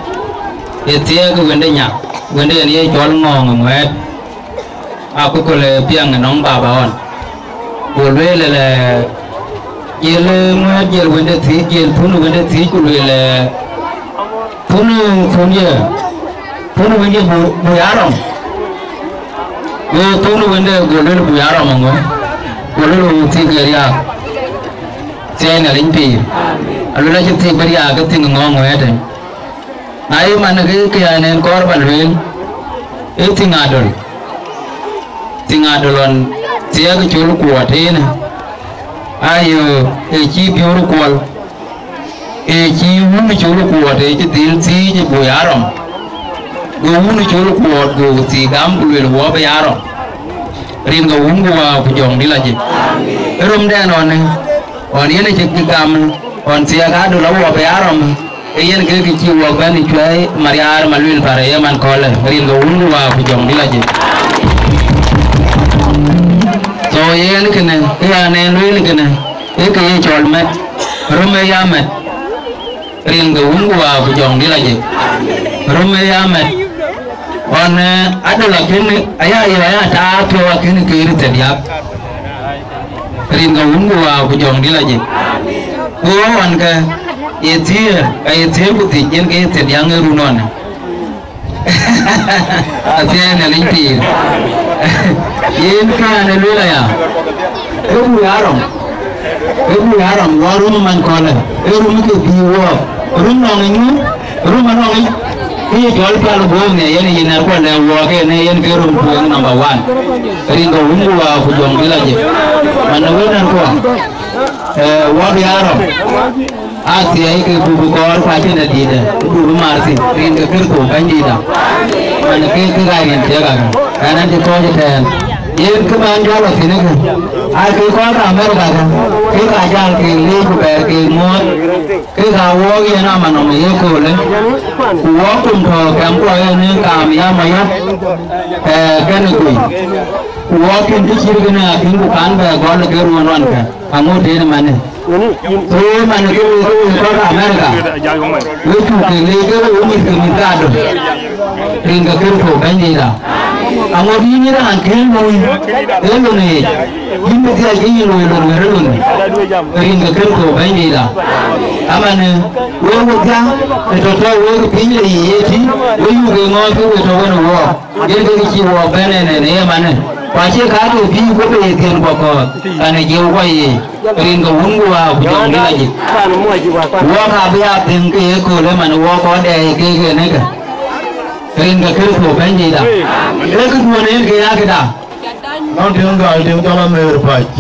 ye tie ko wende nya wende yen ye chol ngong ngwet a ko le piang nong ba ba on ko le ye le ngwet ye wende thi ye thunu wende thi ko le thunu wende bu yarom yo tunu wende golol bu yaro mango golol ti geria tena limpi alula ti beria ga tin ngongo ede nai man ke ane korban wel e tingadol on tia ga chulu kuatena ayo e chi biuru kwal e chi wunu chulu kuate ti dil ti bu yaro go wunu chulu kuat go ti gam gulwel wo ba yaro rin go wungu wa pujong dilaje rom den on yene ci gam on ti ga do la wo ba yaro e yen ke ci wo ban ni chwai mariar malwil pare yaman kole rin go wungu wa pujong dilaje so yen kene ya ne lwil kene e ke chol met rom ya met ring ga ungwa bu jong dilaje rume yamet on adala kene aya ta to kene kiri tadiak ring ga ungwa bu jong dilaje o wan ka yetie buti yen ga yetie yang runon asiana linti yen kana lula ya ebu yaram warum man kola rum ke biwo rum nongi rum nongi ini jual kalau bohong ya ini jenar ko ada wae ne yen ke rum tuang number 1 ringo ungwa ku jong bilaje mana wenan ko wa yaram asi ai ke bubu kor pace na dida bubu marsi ringo kirko bandida mana ke ga yen te ga kana de ko je ten yen ke man jalo sinaga ai ke ko ka Amerika ka ke ka jal ke le ku ber ke mo ke ga wo ye na mano me ye ko le ku wo kum tho kam ko ne kam ya ma ya ke ne ku wo kin di chir ke na kin ku kan ba go le ke ru non ka amu de ne mane so mane ke ko ka Amerika wo ku ke le ke wo mi ke mi ta do ringa ke ko bandida amu di ni ran ke mo elo ne yimbe dia yi lo lo lo ringa ke ko bandida amane wo ga to wo pinle yi ti wo yu ge ngo ke to wo wo ye ge chi wo bene ne mane pace ka to bi ko be ten ko ko ane je wo yi ringa wungwa bu jong dilaje wo ka biya ten ke ko le man wo ko de ke ne ka ringa ke ko bandida e ku do ne ke ya ke da non ti ngal ti tola mer pach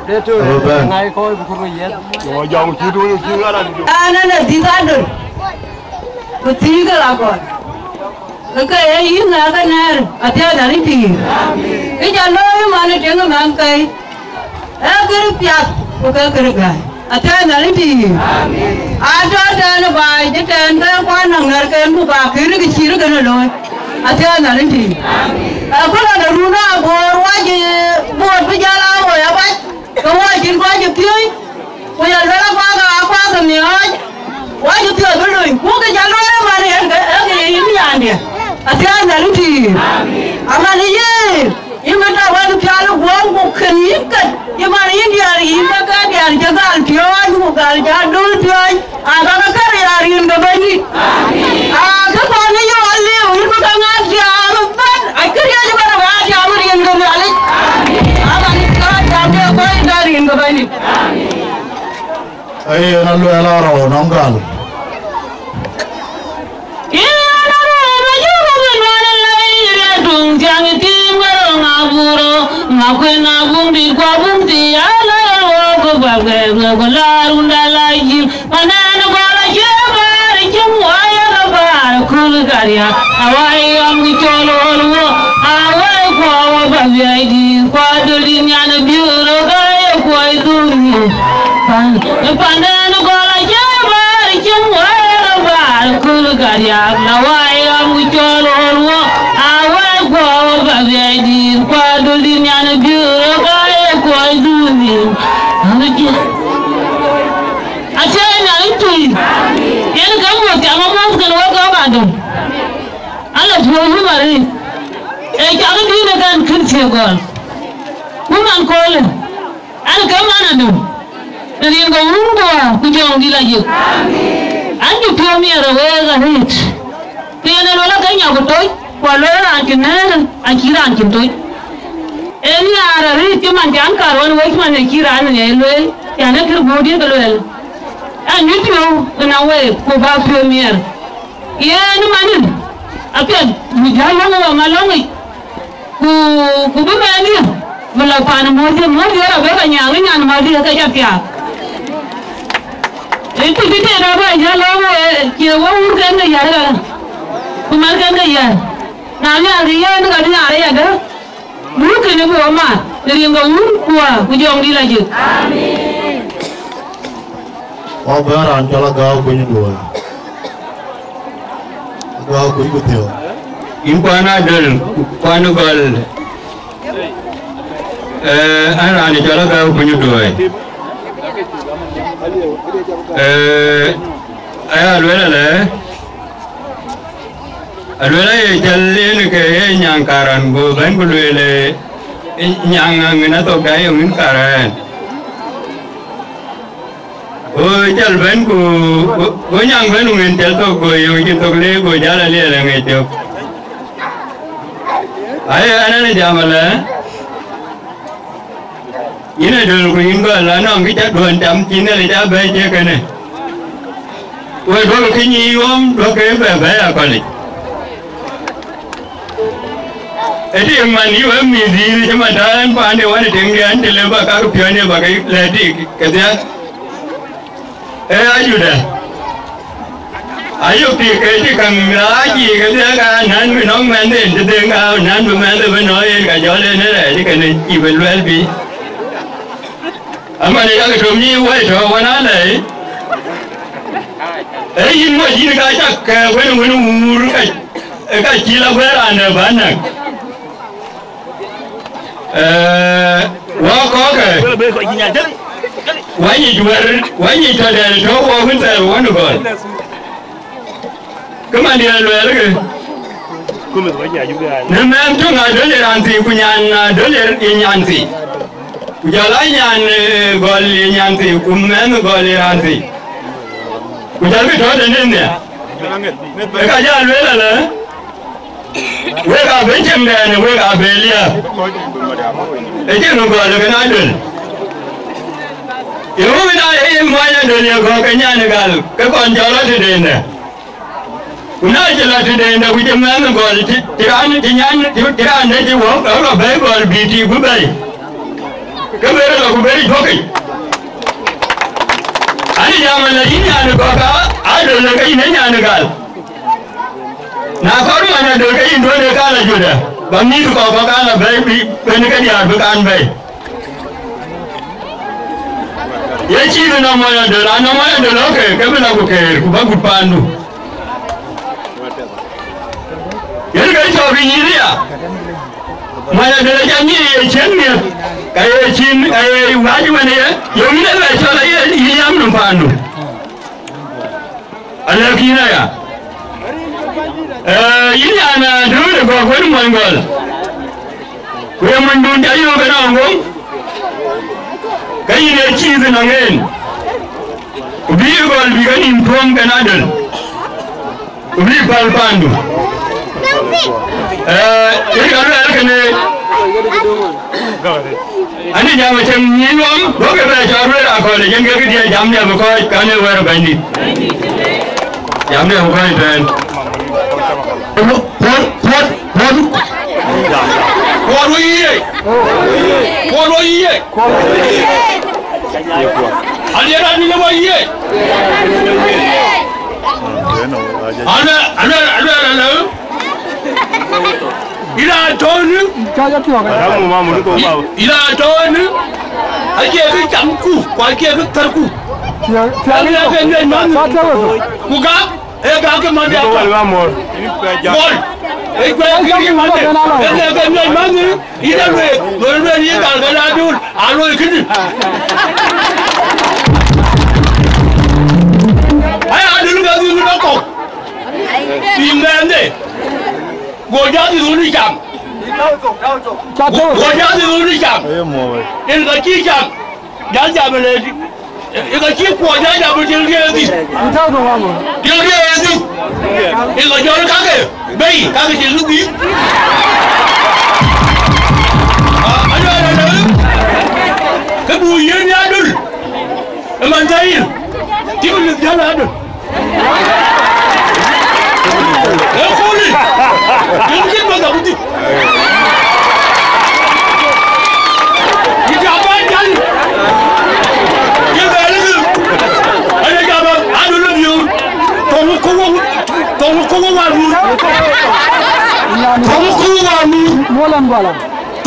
ngai ko bu ko yet yo jong chi do chi ngara ni ana na didadon ko tiga la ko ke yi na ka ner atia da ni ti ke ja no ma ne tengo man kai e ke pya ko ke ga atia da ni ti ajo da na ba je ten ka kwa na ngar ke mu ba ke ri chi ri ga no lo atia da ni ti ko na da runa bo wa je bo bi ja la wo ya ba ko wa jin ko je pi ko ya la kwa ga mi ai wa je pi ga lo ko ke ja no ma ne ke yi mi ande atia na ni ti amani ye imata wa du pyalu gongo kanikat yamani india imba ka dia jagal tio aju gal ja dul tio aga ka kar yar yin ga bani aga ko ne yo alle imba ka ngal ja ban akir ya bara wa ja amari yin ga ale amani ka ja de ko dar yin ga bani ai na lu ala ro nongal jang tim ngaro ngaburo ngakena bumdi kwa bumdi ala wo ko bagwe ko larunda laji manana bala jebare jumwaya gabar kul garia awai am cholo wo awai ko bagwe di kwa doli nyana biuro gaye ko iduni panana bala jebare jumwaya gabar kul garia awai am cholo wo Baby, kwa doli nyana biuro kaya kwa duni. Acha na itu. Yan kamu tiang ngomong kan waka kado. Allah jual mari. Jangan dia kan kerja kau. Bukan kau. An kamu mana tu? Dari yang kau rumah kujang di lagi. Anju piami arawe kahit. Tiada orang kaya betul. Kalau anjing nera, anjing tu, ini arah itu macam karuan, wajib macam kiran ni, lel, yang nak kerbudi tu lel. Anjing tu, kenawe, kubah premier. Ia ni mana? Apa? Mujalah malang, kubah mana? Melapan mudi ada banyak yang mudi kerja dia. Itu kita ada jalan, kita uruskan ni jalan, kumarkan ni jalan. Nami ariya ni kadi ariya dah. Mungkin ibu ama dari yang kau kuah kujang di lagi. Amin. Oh beran kalau kau punya dua. Kau punya tiga. Impana dal, panu gal. Anak ni kalau kau punya dua. Alwela ye jallen ke nyang karan go ban bulwele nyang ngina to gayo min karan o jal ban go nyang ban ngin jal to go yo ki to le go jala le la ngai to ay anane jamala ina dol ko ingo la no ngi ta don tam chin le ja ba je kene o do ko ni yom do ke ba ba ka le Edi yang mani wa midi cuma dan pandai wane tinggian teleba karu pione bagai ledi kerja. Ayo dah. Ayo pergi kami lagi kerja kan nan minong mandi sedengau nan mandi benoy kajolen ni di kena ibu lebih. Aman ya ketumni wa itu wana leh. Ini mau jadi kacak wen umur kacila beranda banyak. Wakoke wanyi tadar to wa hunta wani gol kuma dia luar ke kuma wajja juga nan tunga dole ranti kunyana dole inyanti kujalanya gol inyanti kummen gol ranti kujalbi to denne ka ja luar wega benjem dane wega belia eje no go le kanadul yo mina e moya dole go kanya ne gal ka kon jalo de dene kuna jala de dene ku jema no go tiran tinyan tiran ne ji wo ga be go biti ku bai ka be ro ku be jokai ani jama la yin ya ne go ka adul le kai ne nya ne gal na faru ana da kai dole kala juda ban ni ko ba kala bai bi ben ka dia bukan bai ya ci na moya da na moya da loke ka bela ko ke ku ba ku pandu ya ga to bi ni dia moya da ja ni ya chen ni kai chin kai waji mane yo ni da to la ya yam no pandu Allah kina ya ini anak dulu kau pun manggal, kau mandun jayu kena anggung, kau ini cium nangin, biar kau bikin improng kena adil, biar kau pandu, ini kalau kena, ane jam macam ni om, kau kena cari aku le, jangan dia jamnya bukan kane war bandit, jamnya bukan band. Ke mana amor gol ke mana ke mana ida le ni gal adul alo ikini ay adul ga du na ko imende goja di ni jam goja di ni jam el ga ki jam dan jam le ega ki ko ja ja bu til ge di ta do wa mo til ge di ega jor ka ge bei ka ge til di ada ke bu ye ni adul man jail ti bu ja la adul e kholi til ge ba da bu di ki ja ba jan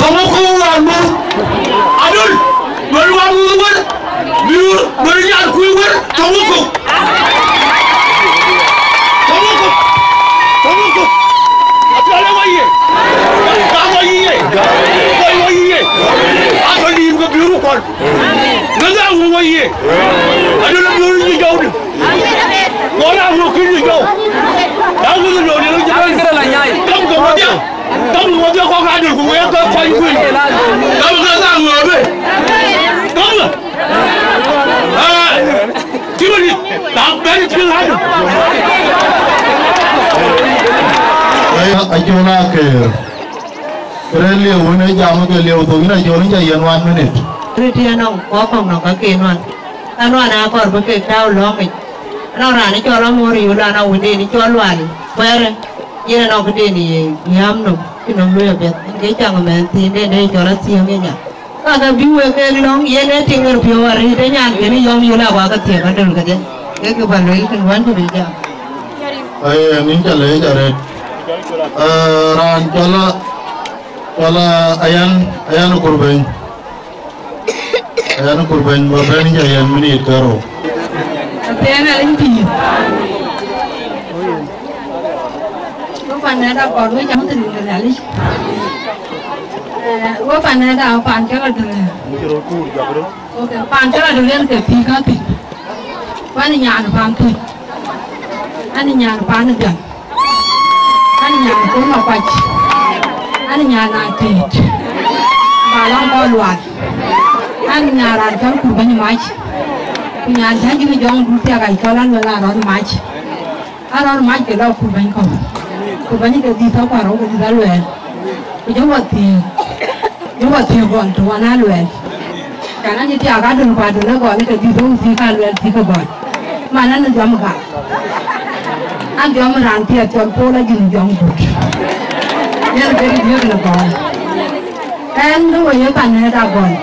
Tomuku wanu adul baru wanu wer biur bernyar kuiwer tomuku atale waye atale ko biuru kon nanda waye adul biuru ni jawdu wala dia. Kamu mau dia kau ada kau yang kau kau ikut. Kamu kena ngomong be. Kamu. Cuma ni tak beri pilihan. Ajola ke. Kerana awak ni jamu ke lewat tu, ina jola jadi 1 minute. Dia nak apa nak kakenuan. Anu anak kor berke kau lom. Anu rani jual mori, ulah anu udah ni jual wali. Bayar. Ia nak gede ni, nyam no, kita boleh biar. Kita jangan mesti ni jual siang ni. Kalau biu ke long, ia ni tinggal biu hari ni jangan ni jom jual awak ke tiap ada kerja. Kita baru ikan wan tu beja. Ni jalan jalan. Ran jalan ayan kurban. Ayan kurban, berapa ni ayan minit karo. Ayan alim Pana đã còn với cháu từ từ là đi. Có pana đã pan cho là được. Ok, pan cho là được lên cái phi cá thịt. Pan nhà nó pan thịt. Anh nhà nó pan được. Anh nhà nó cũng ngọc bạch. Anh nhà này thịt. Bà long con loạn. Anh nhà làm cháu cũng bao nhiêu mai. Nhà cháu chỉ có dòng rút ra cái cho lăn là nó mai. Anh nó mai cái đâu cũng bao nhiêu. Banyak di tahu parau di dalam luar. Jawab tiap bulan tu mana luar. Karena jadi agak dulu pada dulu kalau kita di tahu tiga luar tiga bulan. Mana nak jam kah? An jam ranti aja pola jadi jam but. Yang jadi dia kena bulan. Kan tu ya panen dah bulan.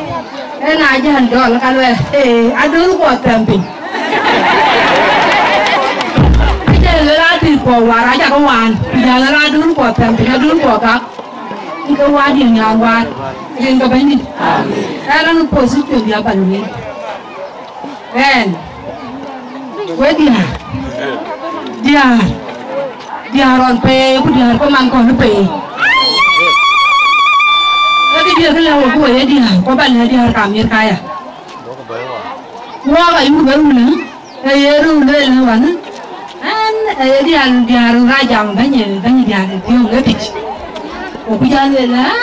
Kan aja hendak kalau aduh buat camping. Di bawah raja kawan, jalan adun buat tempel adun buat kak, itu wadi yang wad, yang kebenin. Kalau positif dia paling, kan? Dia orang pe, dia pemangkon pe. Tapi dia kalau gue dia, kau balik dia kami kaya. Wah, ibu baru ni, baru mana? Dia raja banyak dia tiung lebih. Ujian lah,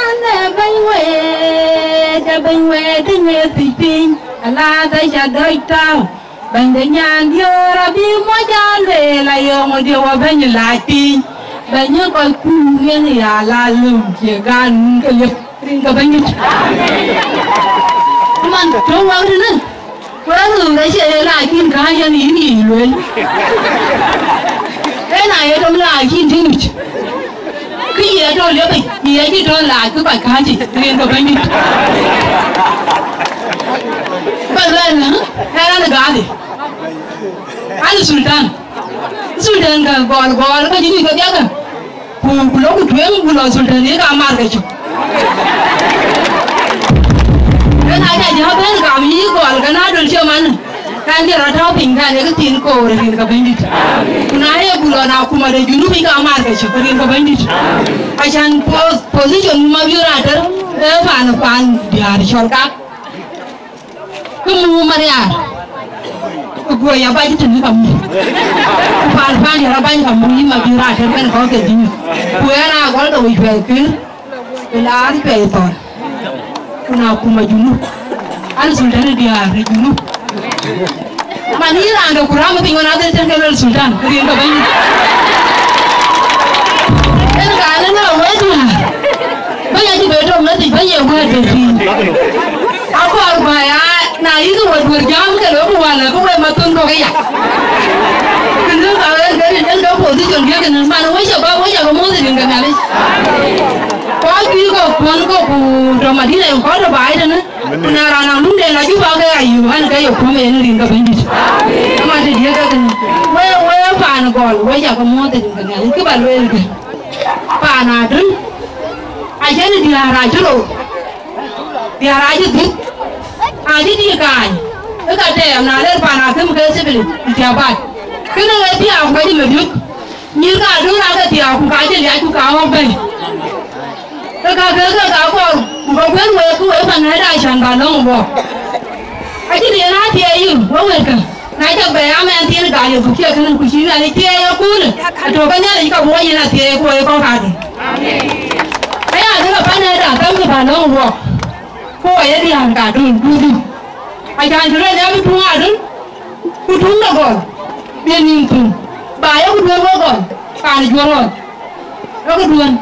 banyak tinggal tipin, Allah dah jadi tahu. Banyak dia rabi macam le, yang dia banyak latih, banyak kalkulan ya lalu jangan kelip ring kebanyak. Man, coba ni. Baru saya lagi kaya ini loh. Này trong lại khi thế này cái gì đó liệu bị gì ấy đó là cứ bài ca chỉ liên tục anh đi bây giờ nữa hay là cái gì anh Sultan cái gọi cái gì cái gì cái lúc cái chuyện của Sultan ấy cả mar cái chứ cái này cái gì hết cái cảm gì gọi cái nào được chưa man kan dia rata pinggan dia ketin ko rin ka bandit kunaya bulan aku mada junu pinga amar ka rin ka bandit asan position mabira ter pan dia di sorga kemu maria gua ya baji tenu kamu pan dia rabai kamu ni mabira ter kan ko ke din gua na ko do wi ke lari pe ton kuna aku majunu al sultan dia junu Manila anda kurang mesti mengajar cengkel Sultan kering ke banyak. Dan kalau nak wajib, banyak di bedroom nanti banyak buat bedroom. Aku harus bayar, nah itu buat 2 jam kalau buat aku boleh matun kau kaya. Kena kalau dari kau posisi dia kena mana wajib kamu sih dengan kali. Pagi kau drama dia yang kau dah bayar na. Penarana lunde na juga kayu, an kayu kami ini ringa bandit. Sama dia kan, we pan gol, we jaga motor dengan kali. Kebalu ini, pan adun, aja ni dia raja lo, dia raja tu, aja dia kai. Dekat dia, nalar pan adun mungkin sebeli jabat. Kena dia aku kaji meduk, ni kadang ada dia aku kaji lihat aku kau apa. Dekat aku bukan aku pandai dah jangan balong bo. Aje dia nak dia you, bawa ke. Naik tak bayar main dia gaya bukia kena kucing ni dia yang pun. Atau banyak lagi kau bawa yang dia kau kau kadi. Aya dulu pana dah kami panong buat. Kau ayah dia angkat dulu. Ayah dulu dia betul adun. Betul nak kau. Dia nimpu. Bayar betul kau. Kan jualan. Lalu keduan.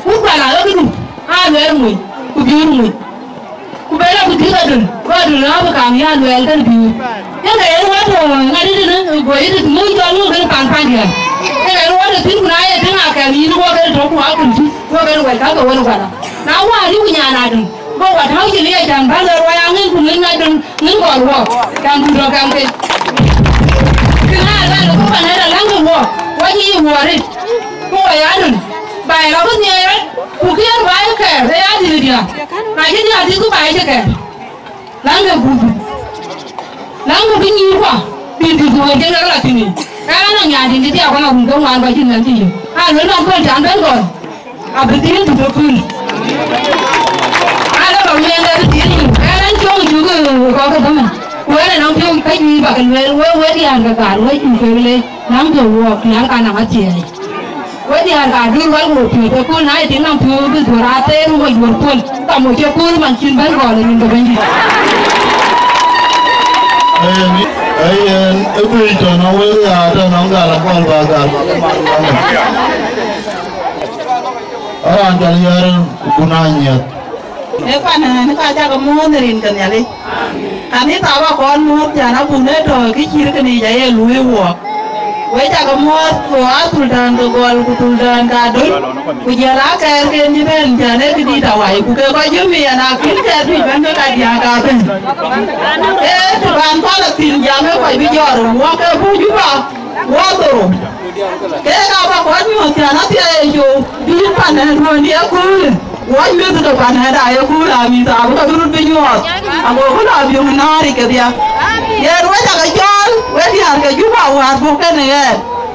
Bukan lah lalu kedua. Aduh mui. Kubiur mui. Kubela betul adun. Kau adun apa kami aduh elkan biur. Yang kaya lu ada ngadi tu, gua itu semua jalan dengan pan dia. Yang kaya lu ada tu kunaya dengan kami ini gua kaya tu gua akan tu, gua kaya gua kaya gua nak kaya. Nah gua ni punya anak tu, gua tahu je dia jangan belajar gua yang ni pun ni ada ni gua, yang tu dah kaya. Kenapa? Lu kan ada langgar gua ni gua ni, gua yang tu. Baik lah pun dia, bukan baik ke, saya ada dia. Macam dia ada tu baik je ke, langgar gua. Langgar begini apa? Pintu dua jangan lah sini. Kalau nak nyari di tiap orang untuk orang baju nanti. Lu nak kau jangan kau. Apa dia tu betul? Ada bau yang dari sini. Kalau jauh juga kau ketemu. Kau nak jauh kaji bagai kau dia angkat kau itu kau nak jauh yang kan nak cari. Kau dia angkat dulu kau tu kau naik dengan tu berate rumah berpun. Kamu cakap macam mana kau ni kau benci. Ayen ibu itu nawar ada nanggal kau bagar. Orang kalian gunanya. Ni kan jaga moderin kan ya le. Kami tahu kau mau jangan punya tu kicir kan ni jaya luwe wak. Wei jaga mod kuat tuldan tuldan kadul. Kujala kaya kan ni ben jangan kedi tawai. Bukan baju mi anak kita tu ben kita dia kapen. Tuhan pada tinjam apa bijar, wak kebuju bah, wak tu. Kita apa kau ni macam nanti ayo biar panen dia kul. Wak ni tu panen ada kul, kami tahu kita turun bijar. Aku kalau biar menari ke dia. Ya, wak jaga jual, wak dia harga juga wak bukan ni.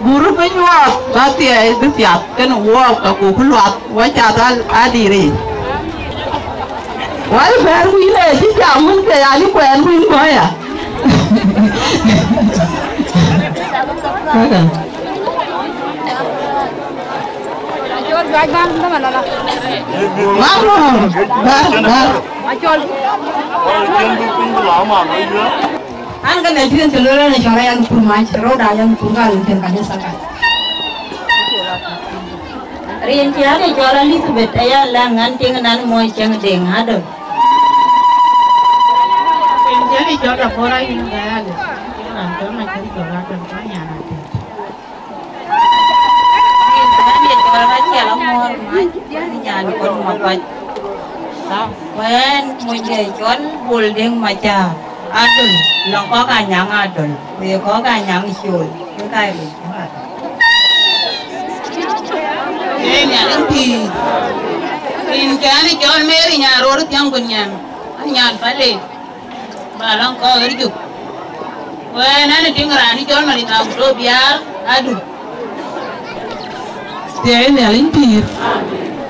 Guru bijar, berarti itu tiap kan wak aku keluar, wak jaga adiri. Why baru ini sih jamun kayak ni kuen kuen ya. An kan nanti kan celur ni cara yang kurma, roda yang tunggal yang kan sesakan. Rincian ni jualan ni tu betaya langan tinggal mau ceng deng ada. Jadi jualan orang ini gaya le. Nanti macam jualan tempatnya nanti. Ini jualan macam lamor, macam jangan kau makan. Wen mungkin jual building macam adun, langkau kanyang adun, lekau kanyang siul, kita ini. Ini yang ti. Ini jual meri nyaror tiang kunyan, nyar balik. Balang kau kerja. Wah, nanti tinggal ni jual mari tahu tu biar aduh. Dia ini yang ti.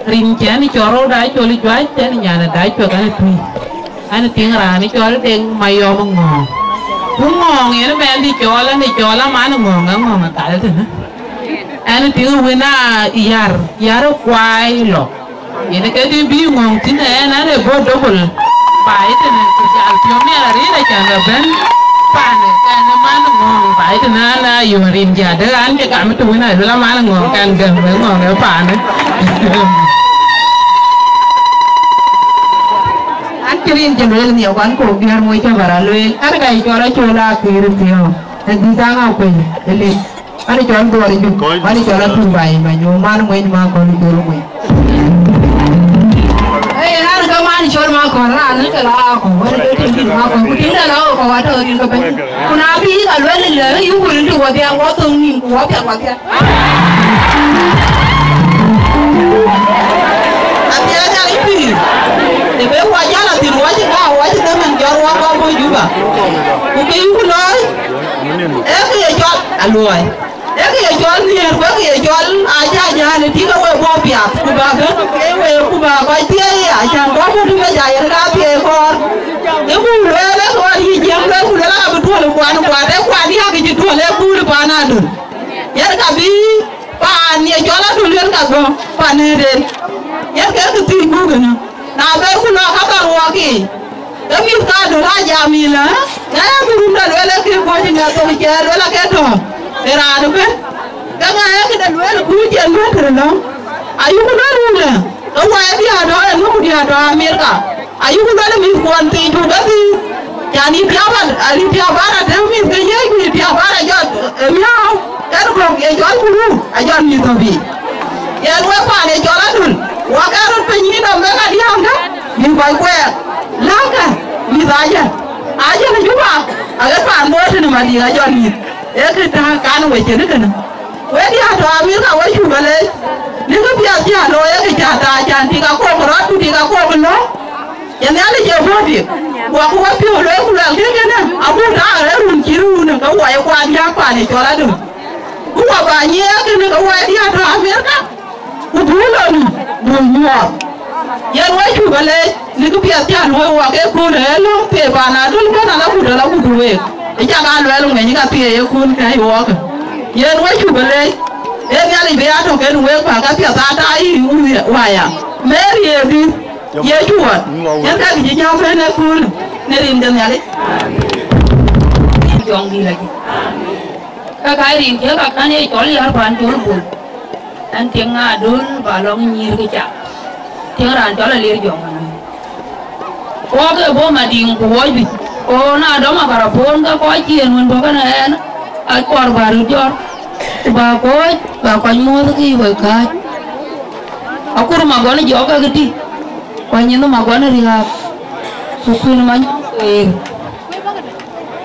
Rincian ni coro dah jual jual dan nyana dah jual kan tu. Ane tinggal ni jual deng mayo mengong. Mengong ini bendi jualan mana ngong tak ada tu. Ane tinggal wina iar kuai lo. Ini kerja bingung tina ane bodoh. Baik tu ni kerja alfiomnya lari dah jangan ben. Panen kan mana ngong baik tu nana yurin jadi kan dia kami tu wina dulu mana ngong kan gembel ngong apa panen. Kirim jemel ni awan ko biar mo ito baralui. Ano kaya ito chola kirim niyo. Nandita nga ako eh. Dali. Ano chola ko rin yung. Ano chola tumbay. Manyo man mo yung mga kolidoro mo. Eh, ano ka man chola mga kola. Ano ka la ako. Ano ka tingin mga ako. Kutinda la ako. Kawato rin ka ba. Kunabi ka luwan nila. Yung kunin to wadi ang watong nin. Kuwapya. Ati aja ipi. Debe wajah lah tiru wajah kau wajah teman jauh apa pun juga. Mungkin pulai. Ya jual aluai. Ya jual ni, ya jual aja ni tiga bawa biar. Kubah kan, kubah baca ya. Jangan kau pun juga jaya rapi ekor. Ibu lele soal hijau lele betul kuan dia kerja tu lele pun panadu. Ya kabi pan ye jola dul yen ka go paneden yen ke ti bugana na be ku no ka ba wo ki mi ka do la jamila na mi runda wala ke ko ni na to je wala ke to era do be ka ma ya ke da wala ku je lo tre no ayu ku no runda ko wa dia do no ku dia do amerika ayu ku no mi ko anti ju da ti yani tiawan ali tiawara de mi ke ye mi tiawara jo miao kan ko ye jo ku ajon ni to bi ye we pa ne jo la dul wa ka ru pe ni do me ka dia nga mi ko ko langa mi zaja aje ne juba aga pa mo te ne ma di ga jon ni e ke ta kan we je ne kana we dia to amir ka we ju bale ni ko bia dia lo ye ke ja ta jan ti ka ko ro tu ti ka ko no ye ne ale je fodi wa ko wa pio lo ku la ke ne abu da re run ki ru ne ka wa ye kwa nya pa ne jo la dul ku wa ba nye ke ne ka wa dia to amir ka ku du lo ni du mo ye wa ju bale ni ko bia dia lo wa ke ku ne lo pe ba na dul ko na la ku da la ku du we e ja ga lo lo ngi ka pe ye ku ka yo ka ye wa ju bale e nya li be ato ke nu we pa ka pia ta ta yi wa ya meri e bi ye ju wa ye ka gi nya fe ne ku ne rin de nya le jong di lagi ka kai rin ke ka kan ye chol ya pan chol bu an tieng adul ba long nyir ke cha tieng ran chol le jong an ko ke bo ma ding ko wo bi o na do ma para pon ka ko chien mun bo ka na en a kor ba ru jor ba ko mo ki we ka akur ma go ne jo ka giti ko nyi no ma go ne ri ha ku ku no ma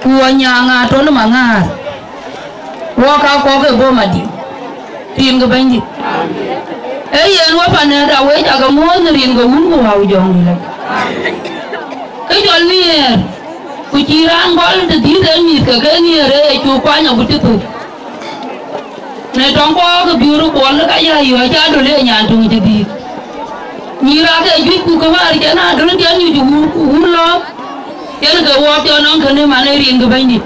ku nya nga to no ma nga wo ka ko ke bo ma di tin ga banji e yen wa pa ne da we ja ga mo ne rin ga un ko ha u jong ni la ke jol ni ku chi ran gol de di de ni ka ke ni re chu kwa nya bu ti tu ne tong ko ga biuru ko la ka ya yo ja do le nya tu ji di ni ra ke ju ku ko wa ri na do ne ni ju u lo yen ga wo to non ka ne ma ne rin ga banji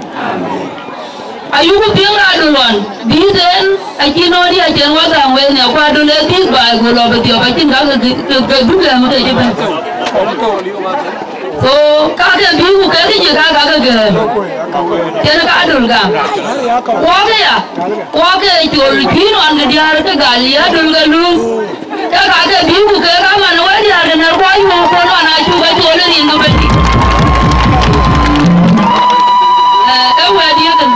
ayu ko bi nga do lon bi den a ji no di a jen wa ga we ne kwa do le ti ba go lo ba ti ba ti ga ga du ga ma ke ji ba so ka ke bi ku ke ji ga ga ga jen ka do ga wa ke jo ji no an ga dia ka ga li ya do ga lu ka ke bi ku ke ga ma no wa dia ga na kwa yu ko no na ju ga jo le ni no ba ti wa dia ga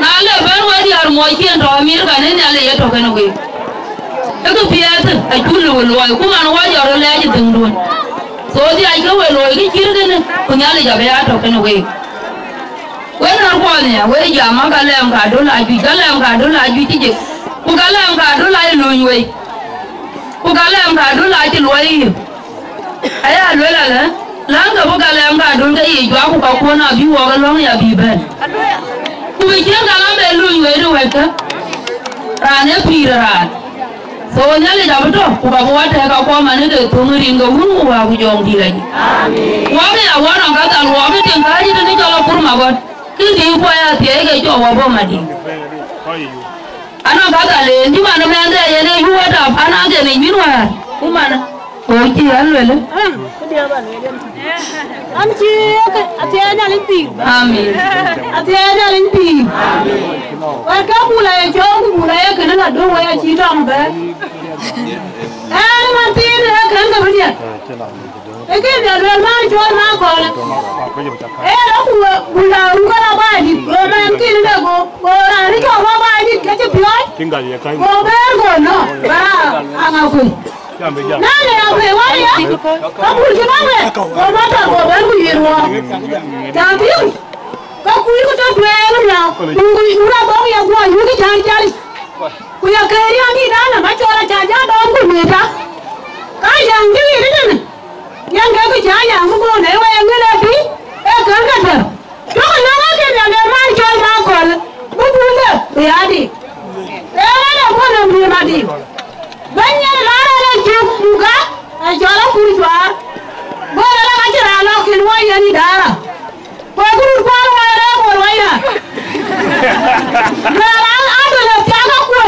na le ban wa dia mo ki en ro mir ga ne le ye to ga no ge e ko pia ta a ju lu lo ku ma no wa jo le ji ding du so di ai ga we lo ki ki ga ne ku nya le ja be ya to ga no ge we na ko ne we ja ma ga le am ga do la ju ga le am ga do la ju ti je ku ga le am ga do la lu nyu we ku ga le am ga do la ti lo yi aya lo la la la ga bu ga le am ga do ga yi ju ku ka ko na bi wo ga lo ya bi ben ku bi chen ga la be lu nyu we do we ka ra ne pi ra so nya le ja to ku ka wa ta ka ko ma ne de to ngri ngo hun wa ku jong di la ni wa be a wa na ga ta wa be ten ka ji de ni jalo pur ma gon ki di ko ya te ga jo wa bo ma di ana ga ta le ni ma na me ande ye ne yu wa ta ana ge ni min wa ku ma na ko ji an le am chi ate nya len pi amin ate nya len pi wa ka bu la ye jo bu la ye kana na do wa ya chi dong be man ti ne kan ga bu dia e ke da do ma jo ma ko le lo ku la u ga la ba di lo ma ki ne go ra ri ko ba di ke ti pi go be go no ba anga ku na le ya be wa ya ka bu ji ma we ko ma ta go be ku yi ro ta bi ka ku yi ko ta be ro ya ku ra ba ya go yu ki jan jari ku ya ke ri ani da na ma cho la cha ja do ku mi ta ka yang ji ni ne yang ga ku ja ya mu go ne wa yang le bi e ka ka ta to ka na ga ke ya ma cho ma ko bu bu le ya di e na ko na mi ma di banya la la ju ga a jo la ku jwa bo la ga jira la ke wa ya ni dara ko ku ko wa ra ko wa ya la la a do le ta ga ku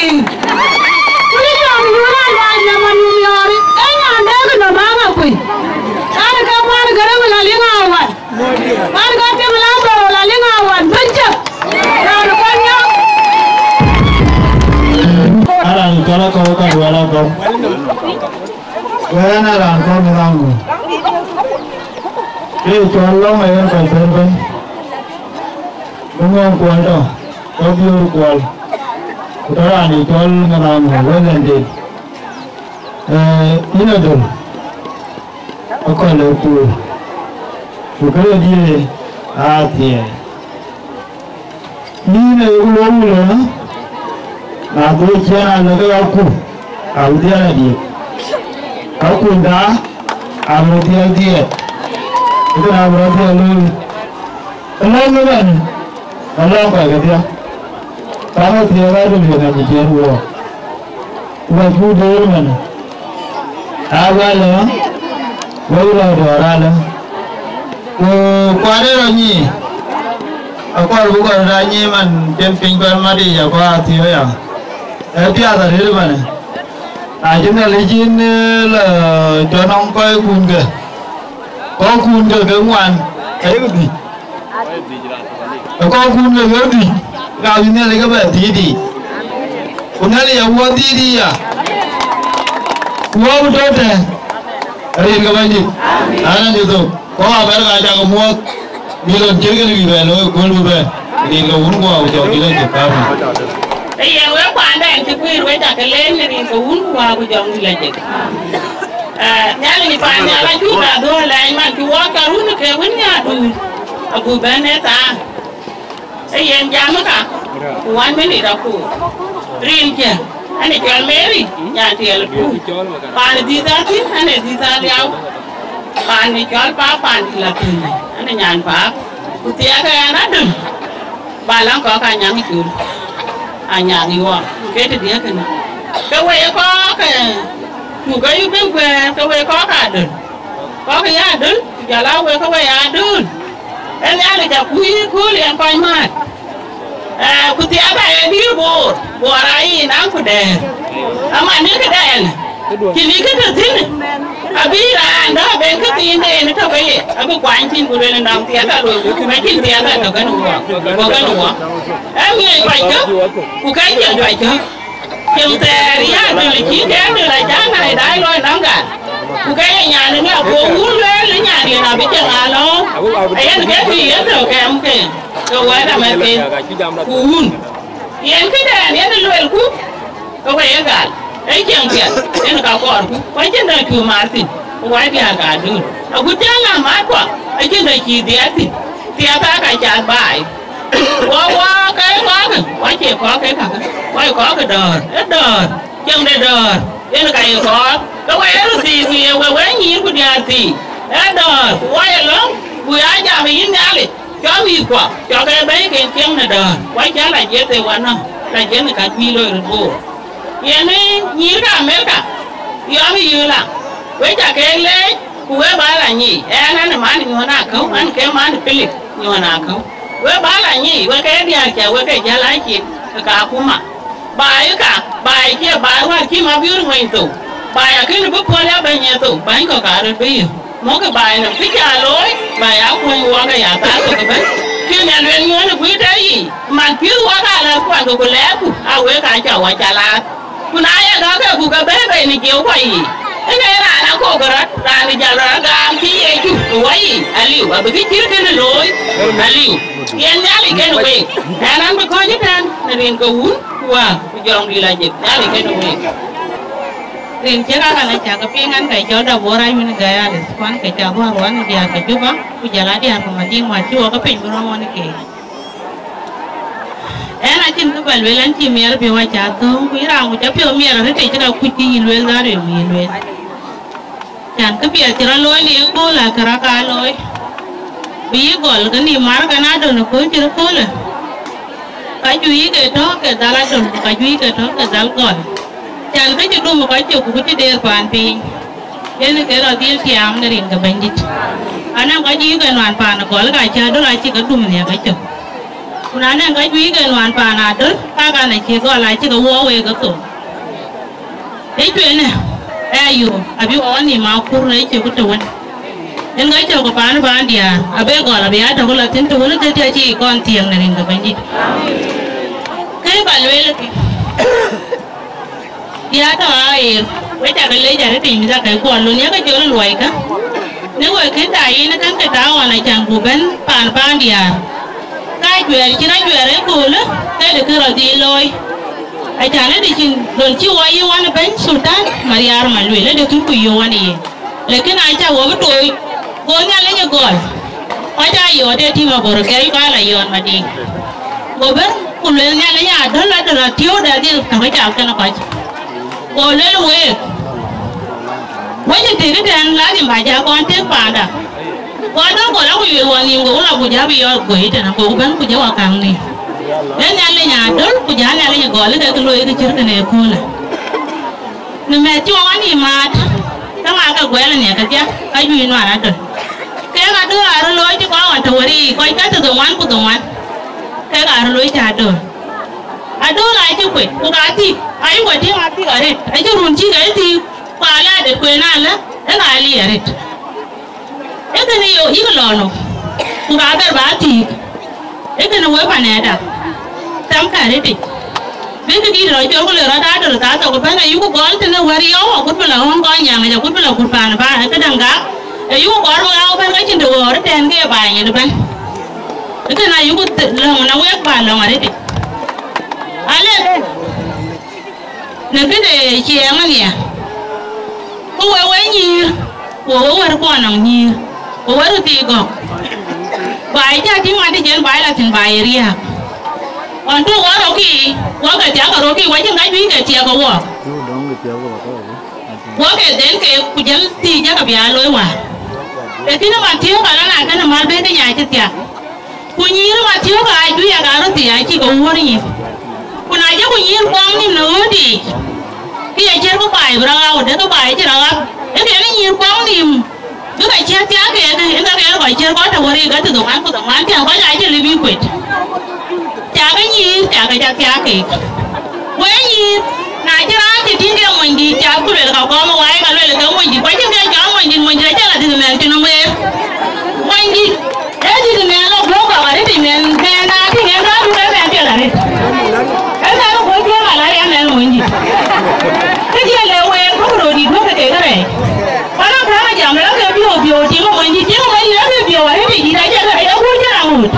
ring. Kuli jam yura ya manu yori. Enya ndege no manga kui. Ana ka mar garam la linga awan. Mar ga te mala la linga awan. Bancha. Ra ko nya. Alang kalau kau kan wala kau. Wala alang kau merangu. Ini colong ayam pasar kan. Bunga kual dah. Kau biar kual. Utara ni col merangu. Wala ni. Ini tu. Aku ada tu. Bukan dia. Hati. Ni ni ulung ulung. Aku jangan nak aku dia lagi. Aku dah, aku dia. Itu aku dia lu. Kalau kan, kalau apa dia? Kalau dia ada dia nak jadi apa? Wajib dia mana? Awal lah, baru orang lah. Kuada lagi. Aku harus bukan lagi man, camping kan mari aku hati ya. Dia ada di mana? Aja lejin la jonong koi kunga, kau kunga kemuan, ayah kedi. Kau kunga kedi, kau ini lagi apa tidi? Kunga liya buat tidi ya. Buat betul deh. Hari ini kau ni, anak itu, kau apa kerja kamu? Bilang cerita ni bilang, kau lupa. Ini kau urut kau jauh bilang cakap. Iya, we kwanda yang cipir we tak kelen ni ko un kwa ko jong lagi. Nyali ni panda la juga do la man ki wa ka run ke wanya du. Aku beneta. Iya jam ka. Wan meni da ku. Rin ke. Ane jual meri, ya tiel ku. Pan di tadi, ane di tadi au. Pan ni jual pa pan lagi. Ane nyan pa. Kutia ka ana dum. Balang ko ka nyang itu. Anyang iwa, kita dia kena. Kau yang kau kan, muka you bengkwe, kau yang kau kadun, kau yang adun, jalan kau yang adun. Ini ada jakui kuli yang kau mat. Kuti apa yang dia buat, buarai nang kuder. Aman ni kuder. Kini kita sini. Abira anda bengket ini tu bayi. Aku kuancin kuder nang tiada lu, macam tiada tu kan uang, bukan uang. Em baca, bukan je baca. Yang teriak dulu kita dulu jangan ada loi nangga. Bukan yang ni aku ulang yang ni nabi jangan lo. Ayat kita tu kem ke. Kau ada mesti kun. Yang kita ni ada luar ku. Kau yang gal. Yang dia, yang kau kor ku. Macam dah ku Martin. Kau dia gadun. Aku jangan makwa. Macam dah dia ti. Tiada kacau baik. Wah, cái quá chịu khó cái thằng, quá khó cái đờn, chân đây đờn, đây là cái khó, cái quay nó thì quay nhiều của nhà thì, đờn, quay lớn, vừa ai ra mình nhà đi, cho gì quá, cho cái bé cái chân này đờn, quay trả lại chế tiền quan không, lại chế này cả quy rồi bù, vậy nên nhiều cả mấy cả, giờ mới vừa là, quay trả cái lấy, quay ba là nhỉ, anh là má nhiều nào không, anh cái má thì pili nhiều nào không. We bala ni, we kaya dia kaya we kaya jalan cip, kaya aku mak. Baik kia baik wah kia mabiur main tu. Baik akhirnya berpuasa banyak tu, baik kau karet biu. Mau ke baik nak fikir loi, baik aku yang wah kaya tak tu kan. Kia nyaluan nyaluan aku dah man piu wah kaya aku aku kuleku, aku kaya jawab jalan. Kunaya kau aku kebebe ni kau kaya. Ini anak aku kerat, rani jalan agam kia itu, wai, aliu, abu kecil kena loi, aliu. Yang nyali kan we, kanan berkoyak kan, nerin kau wah, jangan dilajak, nyali kan we. Rin cakap kan cakap pengen kayak jodoh borai mana gaya, sekarang kayak cakap orang dia kejupa, kujalan dia pemajing maju, aku pengen orang mana ke. Enak cint kebalwelan cimiar bewa jatuh, kira aku capek miar, nanti cakap kucing ilwel dari ilwel. Jangan kebiar cerah loy ni aku lah keraka loy. Biar gol kan ni mar kan ada nak kau cerah kau lah. Kajui ke tu ke dalam tu, kajui ke tu ke dalam gol. Jangan kau cakap mau kau cakap kau cakap depan ping. Jadi kalau dia siam dari ke bandit. Anak kajui ke nuan pan gol kau cakap tu lagi ke tu mana kau cakap. kuna nan ga juyi ga wan pa na dul ka ga na ke go la chi ga wo we ga to e pe ne ayo abi o ni ma kur ne ke ku to wan en ga cho ko pa na ba dia abe go la bia to ko la tin to ne ke ti chi kon tiang ne rin ga ban di ke ba le le ki ya to ai we ta ga le ja re ti mi da ka ko lo ne ga jo lo wai ka ne we ke ta yi na kan ke ta wa na chang bu ben pan pan dia cái chuyện chỉ nói chuyện đấy cô nữa cái được cái rồi gì lôi ai chả nói đi xin đồn chiêu ai yêu anh bên Sultan Maria mà lùi lấy được cái quỷ yêu anh ấy lấy cái này cha uống cái tuổi uống nhà lấy nhà gọi ai cha yêu đây thì mà bồi cái là yêu mà đi bồi bên cô lấy nhà lấy nhà đó là thiếu đã đi thằng cái chào cho nó coi bồi lấy luôn ấy mấy cái tiền cái lá thì bà cha con tiếc bà đã qua đó còn nó bị hoàn niệm của là của giá bị quỷ thì nó cũng vẫn của giá vào càng này đến nhà lên nhà đó của giá nhà lên nhà gọi lấy cái lôi cái chữ cái này cô là nhưng mà cho anh thì mà các bạn cái quẻ là nhẹ cái chứ cái gì nó là được cái là đưa là lôi chứ có hoàn thổi đi coi cái từ đồng anh của đồng anh cái là lôi trả được à đưa lại chứ quỷ của cái thì ai quỷ thì mà thì ở đây ai chứ run chi cái thì qua lại để quên ăn á cái này li ở đây cái này yo ý lo no ku ga ber ba ti cái này wo pa ne da tam ka re ti be ke di ro jo ko le ra da do ta to ko pa na yu ko gol te ne wari yo ko pa la hon ko nya me ja ko pa la ku pa na ba cái đằng ga e yu ko ro ga ba ga chin do ro ten ke ba nya do ban cái này yu ko lo na we ba lo ma re ti ale ne ke de chi ma nya ko we ni wo wo ko na ni cô ấy thì có bài cha tiếng Anh thì chuyện bài là chuyện bài ria còn tôi có đôi khi có cái tiếng ở đôi khi quay chân cái quý cái chia có cái đến cái cụ dân thì chắc là bị lôi hòa để khi nó mà thiếu cả nó là cái nó mà bên cái nhà chết tiệt cụ nhi nó mà thiếu cả ai quý cả nó thì ai chỉ có uống đi cụ này chắc cụ nhi quăng đi nữa thì khi ai chơi có bài vào đâu để có bài chứ đâu để cái nhi quăng đi cứ phải chia chia cái nó gọi chia có thầu đi cái từ đồng ăn thì có ai chơi living quit chả cái gì chả cái chia cái quấy gì này chứ đó thì tiếng kêu mình đi chả cứ để là có mà quay mà lấy là cái mình đi quấy tiếng kêu cho mình đấy chắc là thì mình cho nó mềm mình đi đấy thì mình lọc vào đấy thì mình nghe ra thì nghe đó chúng ta chơi là đi cái này nó quấy tiếng mà lại em mình đi cái gì là quen có rồi đi có cái này có nó khá là chậm nó cái biểu chỉ có mình chỉ có mình nó cái biểu ấy thì gì đấy chứ cái đó cũng chưa làm được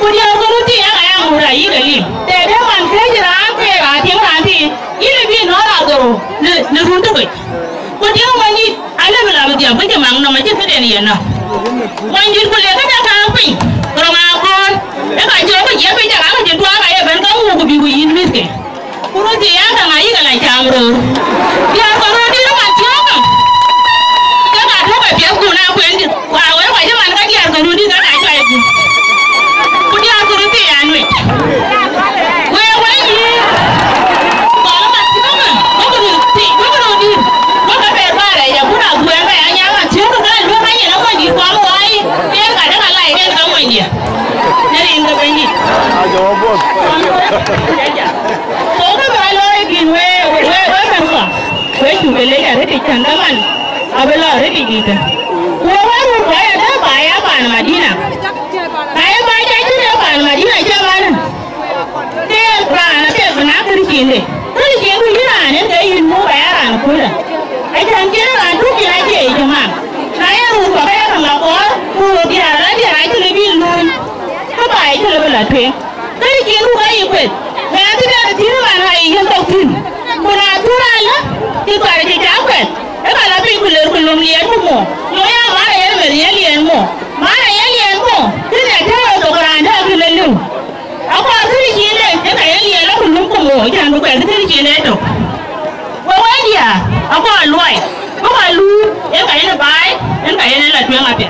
bây giờ tôi nói chuyện cái ăn một cái gì để để bạn thấy chứ là cái là tiếng là thì ý là vì nó là rồi nó run thôi bây giờ mình ai làm gì bây giờ mang nó mà chứ cái này nào mình chỉ có lấy cái cái pin rồi mà con cái chỗ cái gì bây giờ cái chuyện qua cái bên có một cái biểu hiện như thế cô nói gì á thằng ấy cái này chạm rồi giờ còn nó đi nó mà chưa không cái mà nó phải biểu cô nào quên đi qua cái chứ mà cái gì còn nó đi cái này chạy cô đi ăn cái gì ăn vậy quê gì còn nó mà chưa mà có cái gì có cái đồ đi có cái bè ba này giờ cô nào quên vậy anh em mà chưa được cái lúc cái gì nó mà đi qua ngoài cái cả nó lại cái nó ngoài gì nên đi cái bên gì số cái bài lôi kìm quê bên cả quê chủ về lấy cái thì chẳng có mình à bây giờ cái gì thế quê quê quê đó bài á bạn mà đi nào cái bài trái chứ đó bạn mà đi này chơi bạn thế bạn nó chơi nó cái gì này cái gì cái là nên cái gì mua bé là nó là cái thằng kia nó làm thuốc gì này chị cho mà cái ruột của bé thằng nào có ruột thì là cái lấy pin luôn cái bài cho nó là chuyện cái gì ruột cái gì quên mẹ thì là tiếng mà này dân tộc thìn cô là thu ra nữa thì phải thì cháu quên cái bài là pin của lồng liền một mỏ nói à má này em phải liền mỏ má này em liền mỏ cái này theo đồ cái này thì lên luôn áo qua cái gì này cái này liền nó cũng đúng cùng mỏ chẳng được cái gì này đâu quên gì à áo qua loài có phải lu em cái này bài em cái này là chuyện mà việc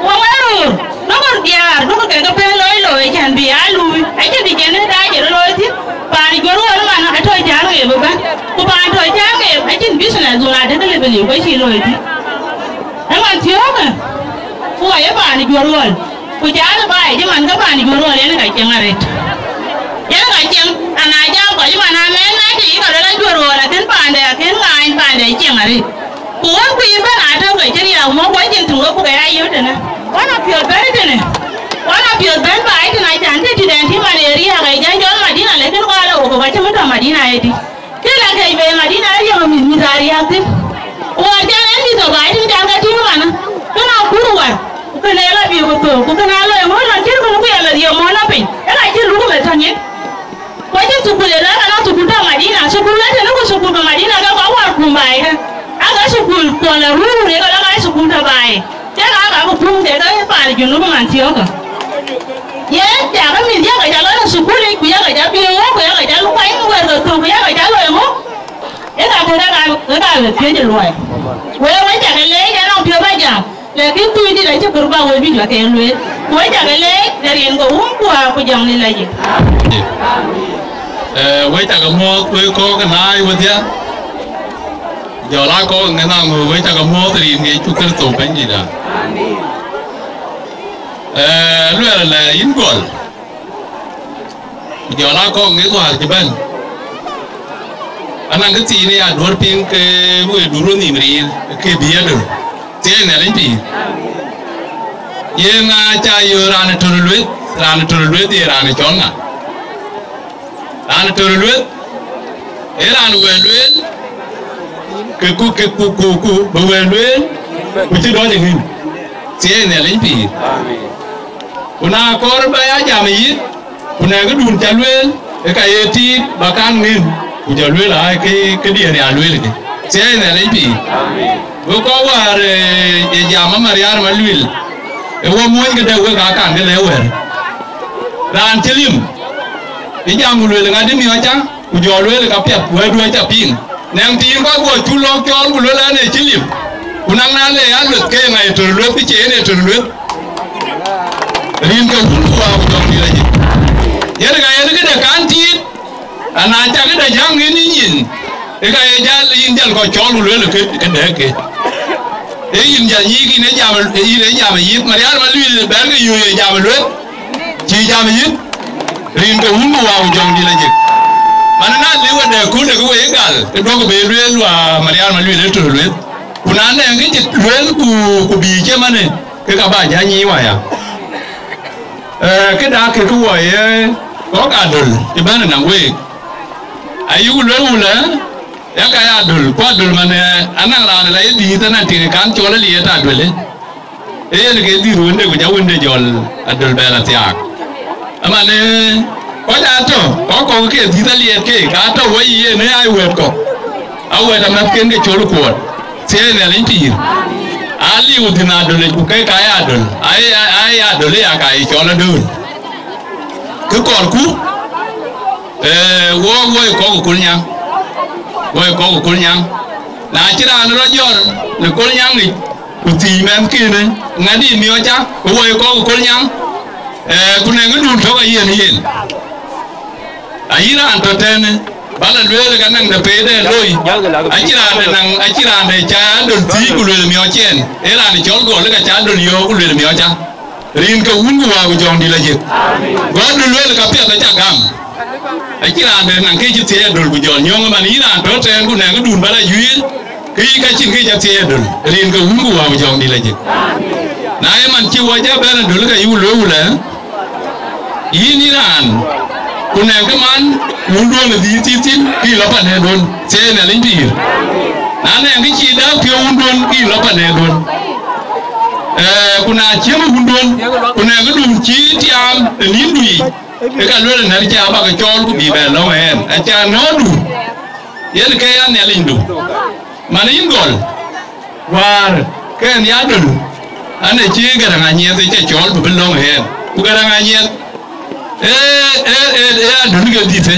quên rồi nó còn già nó có cái phe lôi chẳng bị ai lui ấy chứ thì chuyện này đã chỉ lôi chứ bà đi qua rồi mà nó hay thôi chán rồi bố bạn cô bạn thôi chán rồi ấy chứ biết là dù là đến cái level cái gì rồi chứ em ăn thiếu mà cô ấy bà đi qua rồi ku jala bai ji man ga bani goro le ne ga kengare ya ga keng ana ja ko ji man amen na ti ko la joro la tin pande ken ngai pande kengare ku won ku ba na ta ga jiri ya mo ko jin tu ko ga ayu de ne wana pio bari de ne wana pio ben bai de na jande ti den ti man area ga ja jol madina le ken ko ala ko ga chama ta madina edi kila ga be madina ya mi zari ya tin wa jana ni to bai ti janga ti mana kana kuruwa kana la bi ko to ko kana la mo na kir ko ko ya la yo mo na pe ela kir lu ko be tanye ko ji tu ko le la na tu ta madina so ko la te ko so ko madina ga ko wa ku bai ga aga so ko ko la ru re ga la ga so ko ta bai ya ga ko pu de ga pa le ju no man ti o ga ye ja ga mi ya ga ja la so ko le ku ya ga ja bi o ko ya ga ja lu pai ko ga to ko ya ga ja lo mo ya ga ko ga le pe je lo ai we ja ga le ja no pio ba ja le ki tu di la ci kurba wo bi la ke lwe wo ja ga le der yen go um ko ko jam ni la ji wo ja ga mo ko ga nai wo dia jo la ko nga na mo wo ja ga mo tri nge chu ker to ben ji da lwe la yin gol jo la ko nge ko al ji ben ana ga ti ni a dor pin ke wo duro ni mri ke bi ya do tiene limpi yenga cha yo ran turulwe di ran chonga ran turulwe eran welwe ke ku welwe ku ti do ni tiene limpi una korba ya jami una ga dun chalwe e ka yeti bakan nin ku jalwe la ke di ya lwe ni tiene limpi wo ko war e jama mariar malwil e wo mo ngi de wo ga kan de le wer ran tilim e jamu le ga de mi acha ku jo le ga pet wo do cha pin nang tin ko go chu lo kyol ku le ne tilim ku nang na le ya le ke ngai to le pi che ne to le rin ko ku wa ku jo ni le ye ga de kan ti ana cha ga de jang ni yin e ga ye ja yin jal ko chol le ke de ke yin ja yi ki ne jam yi mariar malwil ber ga yu jam le ci jam yi rin ko hunu wa jong di la jek manana le wa de ku de ko e gal e do ko be le wa mariar malwil le to le kuna ne ngi ci le ku bi je mane ke ka ba ja nyi wa ya ke da ke ku wa ye ko ka dol e ba na we ayu le ula ya ka ya dul ko dul mane anang la la di ta na ti kan cho la li ta dul e le ke di ru nde ko ja wonde jol adul ba la tiak amane ko ja to ko ke di ta li ke ka to wo ye ne ai wet ko a wet am na ken ke chol ko se ne le ti ali u dina dul ku ke ka ya dul ai ya dul ya ka i cho la dul ku kon ku wo ko nya wo ko nyang na chira no jor le ko nyang ni uti men kine ngadi mi ocha wo ko nyang kuna ngu to ga yen ayira anto tene bala lwele ga nang de pede loy achira de cha do ti ku le mi ochen era ni chol go le ga cha do yo ku le mi ocha rin ka ungu wa go jong di la je amen go lwele ga pe ga cha gam akira ande nang ke jite dol bu jol nyong man ina to ten ku na dun bala yuil ki ka chin ke jate dol rin ko hungu wa bu jong di la jik na e man ci waja bana dol ka yu lo wula yini ran ku na ke man mundu na di titin ki la pa ne don se na lin dir na ne ngi ci da ke undon ki la pa ne don kuna chemu undon kuna dun ci tiam lindui e ka lwele na cha ba ka chol ku bi ba lo en a cha no du yen ke ya ne lindu man ingol war ke ya du ane chi ga na nye se cha chol bu lo en ku ga na nye du ga di se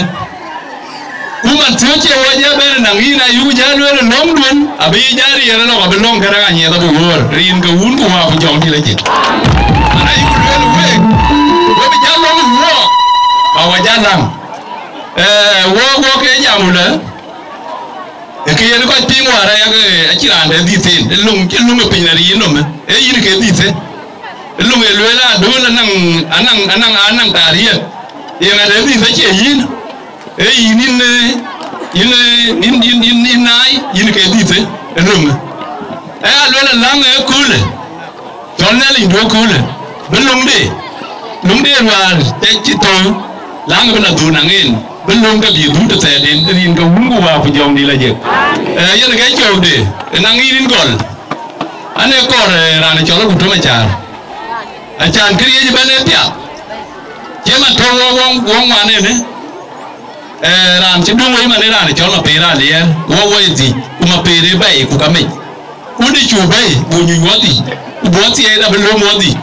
ku man tu che wa ja ba na ngi na yu ja lwele nom dun abi ja ri ya no ba lo ga na nye da bu wor rin ga un ku ma bu jong di le ji ana yu lwele we bi ja lo wo wajalam wo ke jamula e ke yen ko tingo ara ya ke achirande diten lung pin na ri no me e yin ke dite lu la do la anang tariya ye ngade ni fa che yin e yin nai yin ke di te rum e lo la lang e kule ton na li do kule belum de war te chi to lang ba na du na ngin belum ka li du te den rin ka wungu wa pu jom di la je yin ke jo de na ngin gol ane ko ra na cholo ku to ma char achan kriye ji bane pya jema to wong mane ne ram chi dung wi mane ra ne cholo pe ra le wo zi kuma pe re bai ku ka me ku di chu bai bu nyu wati bu wati ai da belo modi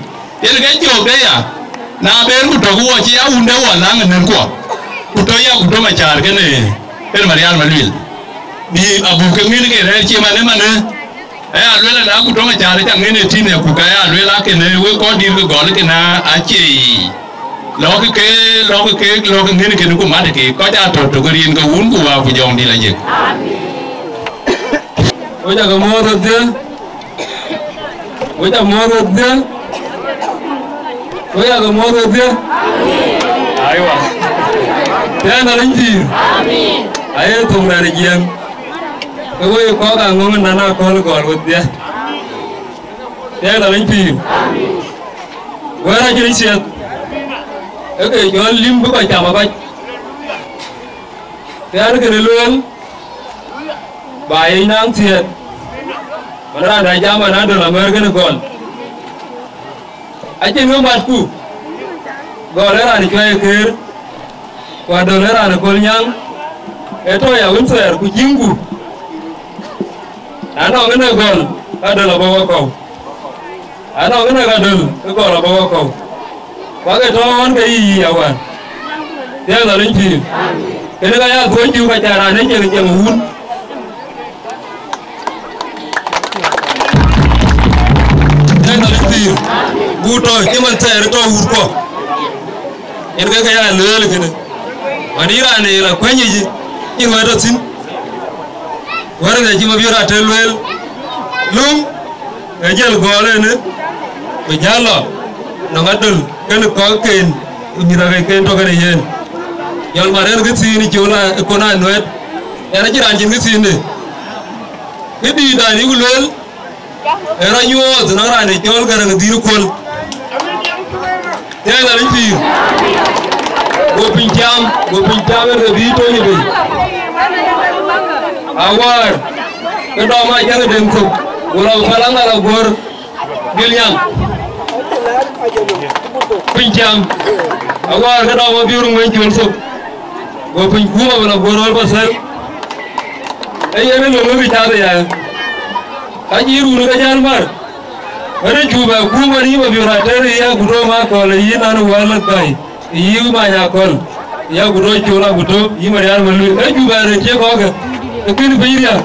yen ga jo de ya na be ku to ku chi ya unde wa na ngene ko ku to ya ku to ma char ke ne per marial malwil ni abu ke mi ne ke re chi mane alwela na ku to ma char ta ngene tine ku ka ya alwela ke ne we ko dir ko gol ke na achi lo ke ngene ke ku ma de ke ko ja to rin ko un ku wa ku jong di la je o ja ga mo ro de o ja mo ro de o ja ga mo ro de aiwa ya na rinji amin ayo to na riyan ko ko ga ngom na na ko gol wut ya ya na rinji amin wara jiri siat ke yo lim bu ko chama ba ya ke lel bai nang siat mana da jama na do la mer ke gol aje no mat ku gol era ni kay ker wa do era na gol nyang eto ya unser ku jingu ano ngene gol adala bawa kau ano ngene gadol gol bawa kau wage ton ke yi awan ya la rinji kene ga ya goju ka cara ne je mun ya la rinji buto kiman tayar to wurko en ga ya lele kene manira ne la kwenye ji in wado sin wara da jima biura telwel lum ejel gole ne be jalo no ngadul ken ko ken mira ke ken to gane yen yol maren ke sini jola ko na noet era jiran jin ke sini idi da ni ulwel era nyuo na ra ne jol garang diru kol ya la rinji go pinjam re bi to ni be awar ke do ma jang den ko wala kalanga la gor gilnyang pinjam awar ke do ma biuru ngai jol so go pin kuma wala gor wal basal ay yene lo ngi ta ya ajiru ni ga jar mar bare juba kuma ni ma biura tere ya gudo ma ko le yina no wala kai yi ma ya kol ya gudo chola gudo yi ma yar malu ay juba re ke ko ga kini bayria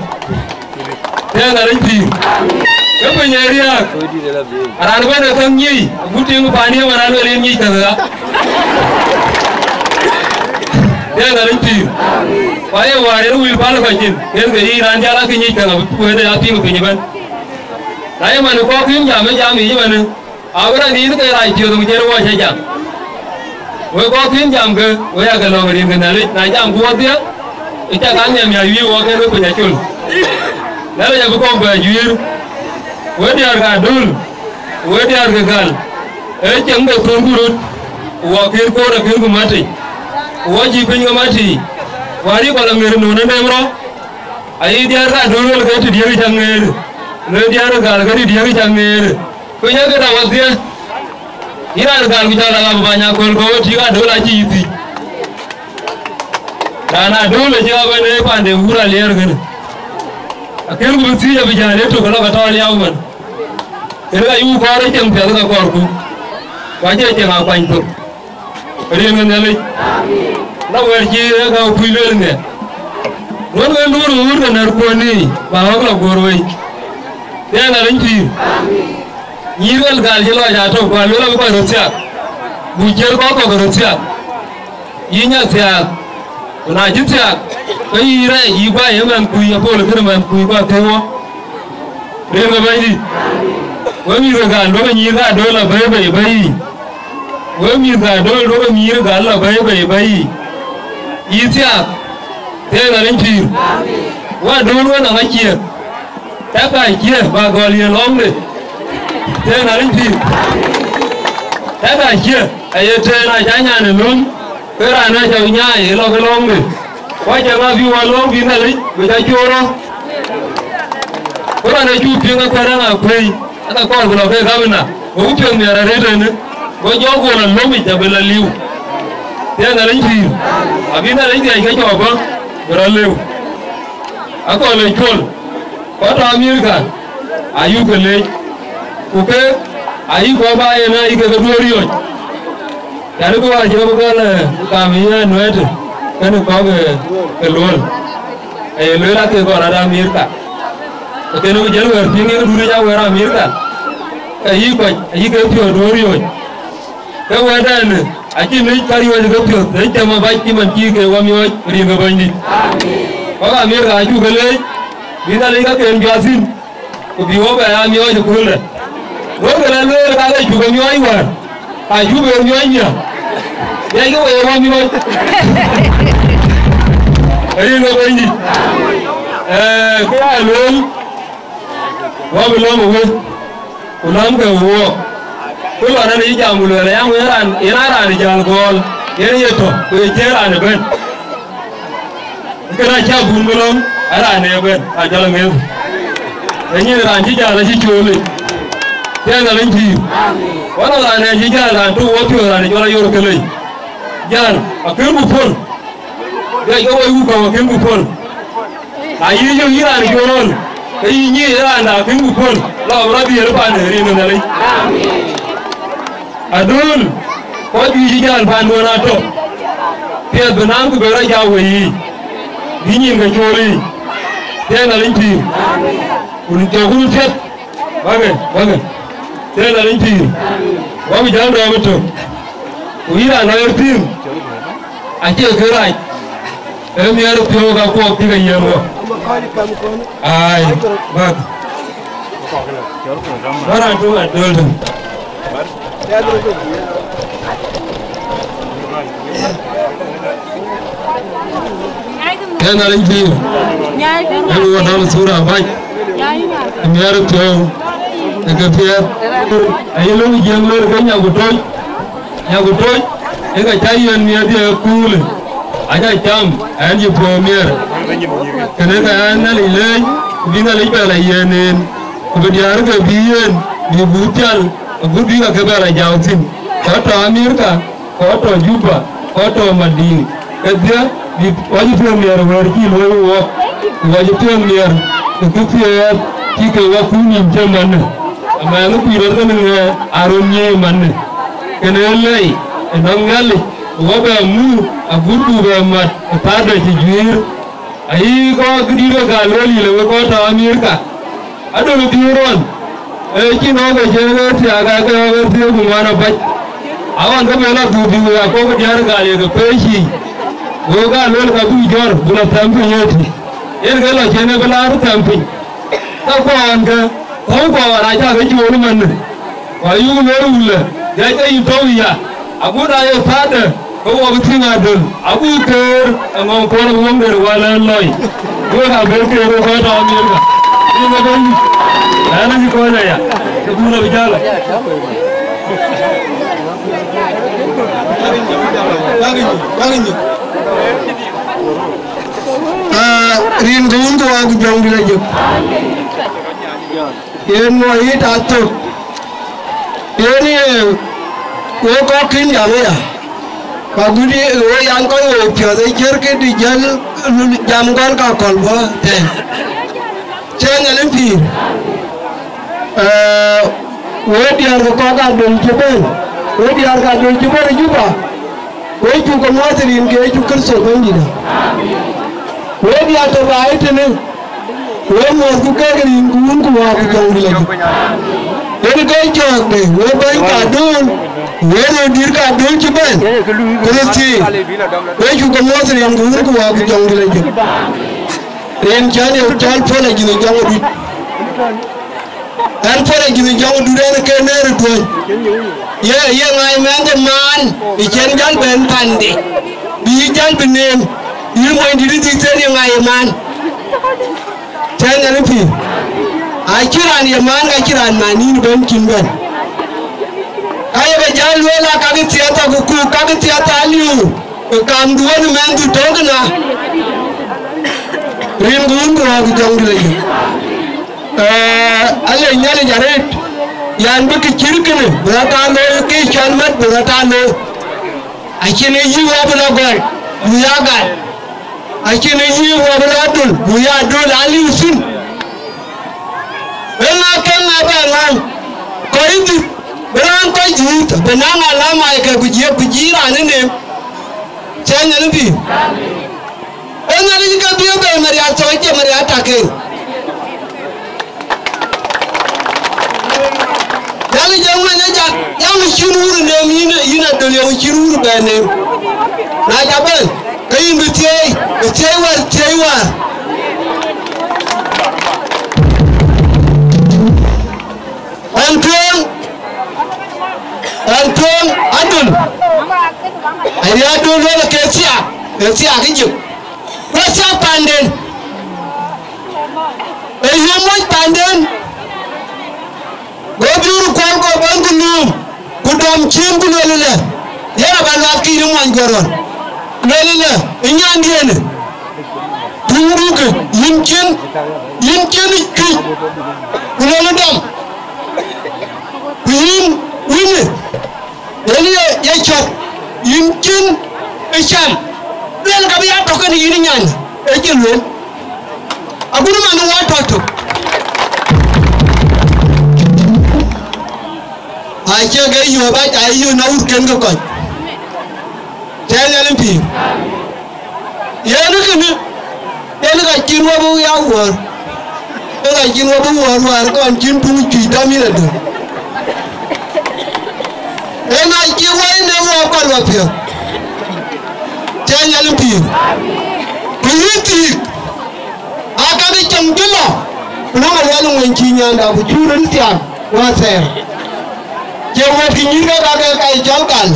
ya na rinji ke banyaria aran ba da kan yi gutin fani wa ran le yi kaza ya na rinji waye ware wil bala bajin ken ga yi ran jala kin yi kaza ko da ya tin kin ban dai man ko kin jam yi man agara ni ka ra ji do je wa je jam we ko kin jam ga we ya ga lo rin ga na jam ko dia ita kan ya mi wi wo ke ko nya chul la ya ko ba juir we dia ga dul we dia ga gal e chen ga ton gurut wo ke ko ra ke ko mati wo ji pin ga mati wari ko la ngir no ne mro ai dia ga dul ga ti dia ga ngir ne dia ga gal ga ti dia ga ngir ko nya ga da wa dia ira ga gal ga la ba nya ko ti ga dul a ji ti dana dole jiga bane pande hura ler gane akel gu ti ya bijane to kala bata wali awman era yu ko re kem pe ga korku waje je ma kwan to re ngene le amin la wer ji ga ku le ne won ga nuru hur na ko ni ba wa la goroi ya na rinji amin yirgal gal je lo ja to ko lo la ko ro tia bu jer ko ko ro tia yinya tia na jitia kai re yi ba yeman ku ya bol kir man ku ba tewo re ma bai di mi ga do ni ga do la bai we mi ga do mi ga la bai itiak te na linki wa do na ngakie ta ka kie ba go li long de te na linki ta ka kie aye te na janya ne lum ra na ja nya e lo ke long de wa ja ma bi wa long bi na li we ja joro ko na ju pi nga ka na kwei aka ko lo ke ga na o ju mi ra re ne go jo go na lo mi ja be la liu te na linki abina linki ai ke jo ba ra liu ako le chol ko to America ayu ke le uke ayi ko ba ye na ike do riyo ya ko wa je ko la ka mi ya noete kan ko ke lol e le la ke ko ra America ke no je wer pinge du ne ja wer America ayi ke pio do riyo ke wa dan aji ne kari wa ke pio te te ma ba ki man ki ke wa mi wa ri ga ba ni ko America ayu ke le bina le ka ke njasin ko bi wo ba ya mi wa ko le wo ke le ka le ju ko mi wa iwa ayu be mi wa nya ya ke wa mi wa ri ga ba ni ke ya lo wa bi lo mo we ko lam ke wo ko lo na ni ja mu le ya mu ra ni jal gol ye ye to ko je ra ne ben ke ra ja bu mo lo ara ne ben a jalo nge enyi ra ji ja la ji chole te na lenji wala ra ne ji ja ra to wo pio ra ne jola yoro kele jan a ke mu fon ya go wu ko ke mu fon ayi yo ira ni joron e ni ra na ke mu fon la ra bi ra ba ne ri no le adul ko ji ja ba no na to te benang ku be ra ja we yi ga choli tena linki kun to kun fet bage tena linki wa mi jan do to uira na yertim ake gerai mi aro pio ga ko ti ga yemo ai bag bara to adol tena linki ayo wadam sura bai miar to ke pier ayo lu jeng lu ke nya gutoy e ga chayen mi dia kul aja cham an ji premier kene ka na li le bina li ba la yenen ko diar ga biyen di butal gubi ga ke ba la jawtin ko to America ko to Juba ko to Madini ke dia di wajib premier wer ki lo wo wajib premier ke pier ki ke wa kuni jaman ama lu pi ro ne aronye man kene lei enangali wo ba mu agudu ba mat ta da ji jir ai ko gidi ga loli le ko ta America ado lu biron ki no ga je ga ti aga ga ga ti ku mana ba awan ga mela du bi ga ko ga jar ga le ga peshi wo ga lol ka du jor bula tampi yeti yer ga lo chene ga la tampi ta ko an ga ko ra ja ga ji woni man wa yu me rule ya ga yi to ya abu da ya fada ko wa bitin adul abu ker amon ko na mo nder wala loy ko ha be ke ro ko ta America ni ma don ana ni ko na ya ko bu na bijala rin gun ko ag jong bila juk yen mo hit ato yeni ko ko kin ya ya pagudi o yang ko o pyo de cher ke di jal jam gon ka kol bo te chen alen pi wo diar ko ka dum jeben wo diar ka dum jeben juba wo ju ko mo trin ke ju kan so ko ni da wo diar to ba ite ne wo mo ku ke rin gun ko wa ku jong ni la ini kau jawab deh, wo bayi kadul, wo dir kadul cuman, terus sih, wo juga mau sering guru ku aku jauh lagi, yang jadi ucal pola jadi jauh di, en pore gini jong duden ke ner don ye ngai mende man ichen jal ben pande bi jal benem yi moy di teri ngai man tena lipi akiran ye man ga kiran mani ben kinben ay be jal wela ka gi tiata ku ka gi tiata aliu kam duwen men du togna rim gun ko gi jong di lagi alle nyale jaret yan bi ki kirkene brata no ki chanmat brata no akine yi wa bula gol buya gal akine yi wa bula dul buya dul ali usun ena kan na ba lan ko indi bran ko jita benanga lama ke bujira ne chanya nubi ena ri ka biyo be maria soje maria take yali jamma ne ja yamu shiruru ne mina yina dole yamu shiruru bane na jabal kayin bitiyai war Anton adul ay adul lo kesia kinju kesia panden moy panden gojur kon ko bangulu kudom chimbu lele yara balwa ki ni mon goron lele inyandene tunduke yimkin ki lele dom wini yeli ye chok yimkin isham lele ka biya to kan yini nyan e jelwe agunu manu wa toto aje ga yo ba ta yo na urken ga ko tele limpi yenu kini yenu ga kinwa bu ya wor ga kinwa bu wor ko kin tu ci damira do ena ki wayne wo ko lo pio tele limpi buiti aka bi chambilo no ma yalu won ci nyanda bu curun tiam wa ser jewo ki nyinga ga kai jalgal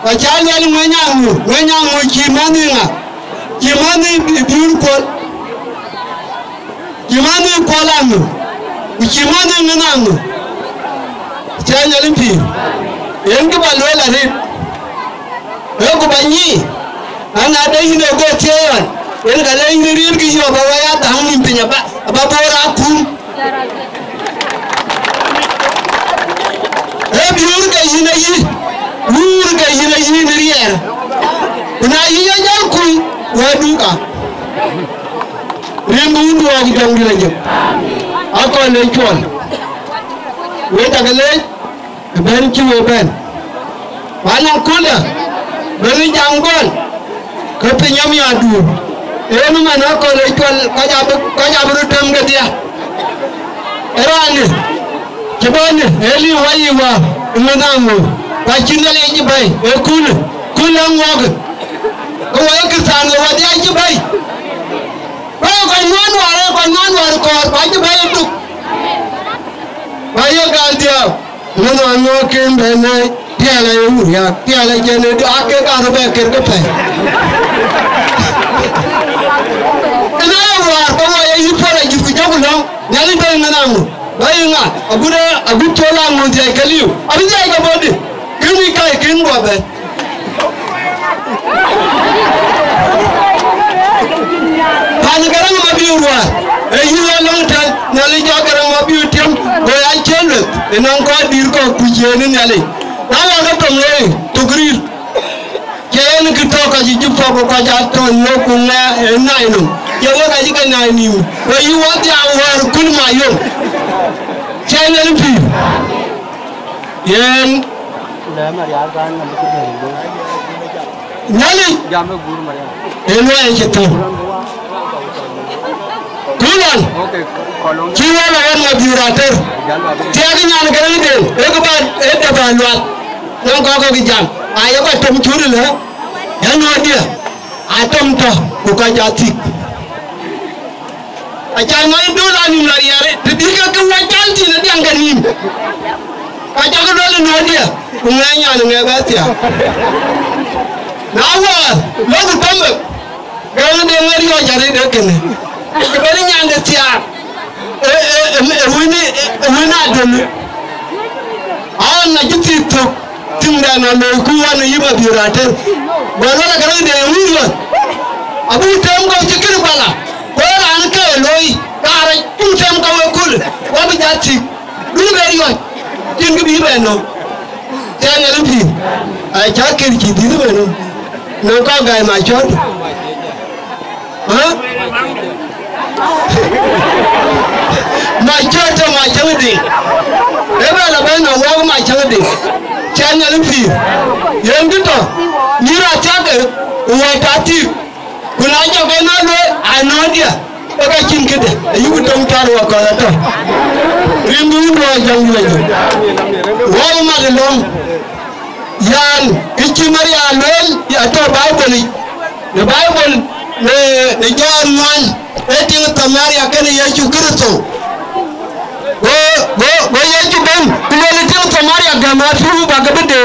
wa jalgal wenyangu kimani biur ko lamu kimani nanangu tanya limpi yengi balwela rit yogo banyi ana dayine go teyan yen ga layine rir gi yo ba waya ta hanin pinya ba bora kum biur ga yina yi rier una yiya jal kuy wa duka rembu ndu wa gi jangdi la jëm akon lay ciol we tagale ben ci we ben wana kula ben jangol ko pinyam ya du enu man akon lay ciol ka jabu dem ga dia erane jibane eli wayi wa nganango wa cindale ji bay e kula ngog ko way ke sango wa dia ji bay ko non war ko ba ji bay du bayo gal dia nono no ken bene tiala ya tiala jene do ake ka ro be ker ke pe na wa ko way yi pore ji fu jogu no nyali be nganango bayinga agu tola mo je kaliu abi je ga bodi kini kai kin go be pan garang ma biurwa e yiwa longtal nyali jo garang ma biu tem go ya chelu enan ko dir ko kujeni nyali ala ga tomle tugrir ken ki to ka ji jupo ko ja to no ku na nainu yewo ga ji ka nainu e yiwa dia war kulma yo channel P yen nyali eno ay cheto kulan kiwa la wan moderator tiagi nyan garan den e ko ba e da ba lwat non ko gi jam ayo ko tom churi le yan no dia atom to ko ka jati acan mai dola nim la yare te diga ke wajalti na dianga nim aca ko dole no dia nganya ne gatia na wa lo ko tambe gana de ngari yo jare de kene ke bari nyanga tia wini adonu awan na jiti to timda na lo ku wana yiba birate wala la gara de wiwa abu tem ko jikir bala wala an ke loyi kare ku tem ko kul wa bi jati du beri yo tin bi be no tanya lupi ai cha ker ki di be no no ka ga ma chot ha ma chot ma changdi eba la ba no wa ma changdi chanya lupi yengito nira chake wa tati kuna ja ko na lo anodia oga chinkede yugo tom taro ko to rimbu ndo jangu wa ma de long yan ichi mari alol ya to bible ne John 1 eting tamari akene Yesu Kristo go Yesu ben kulele ting tamari agama fu bagabede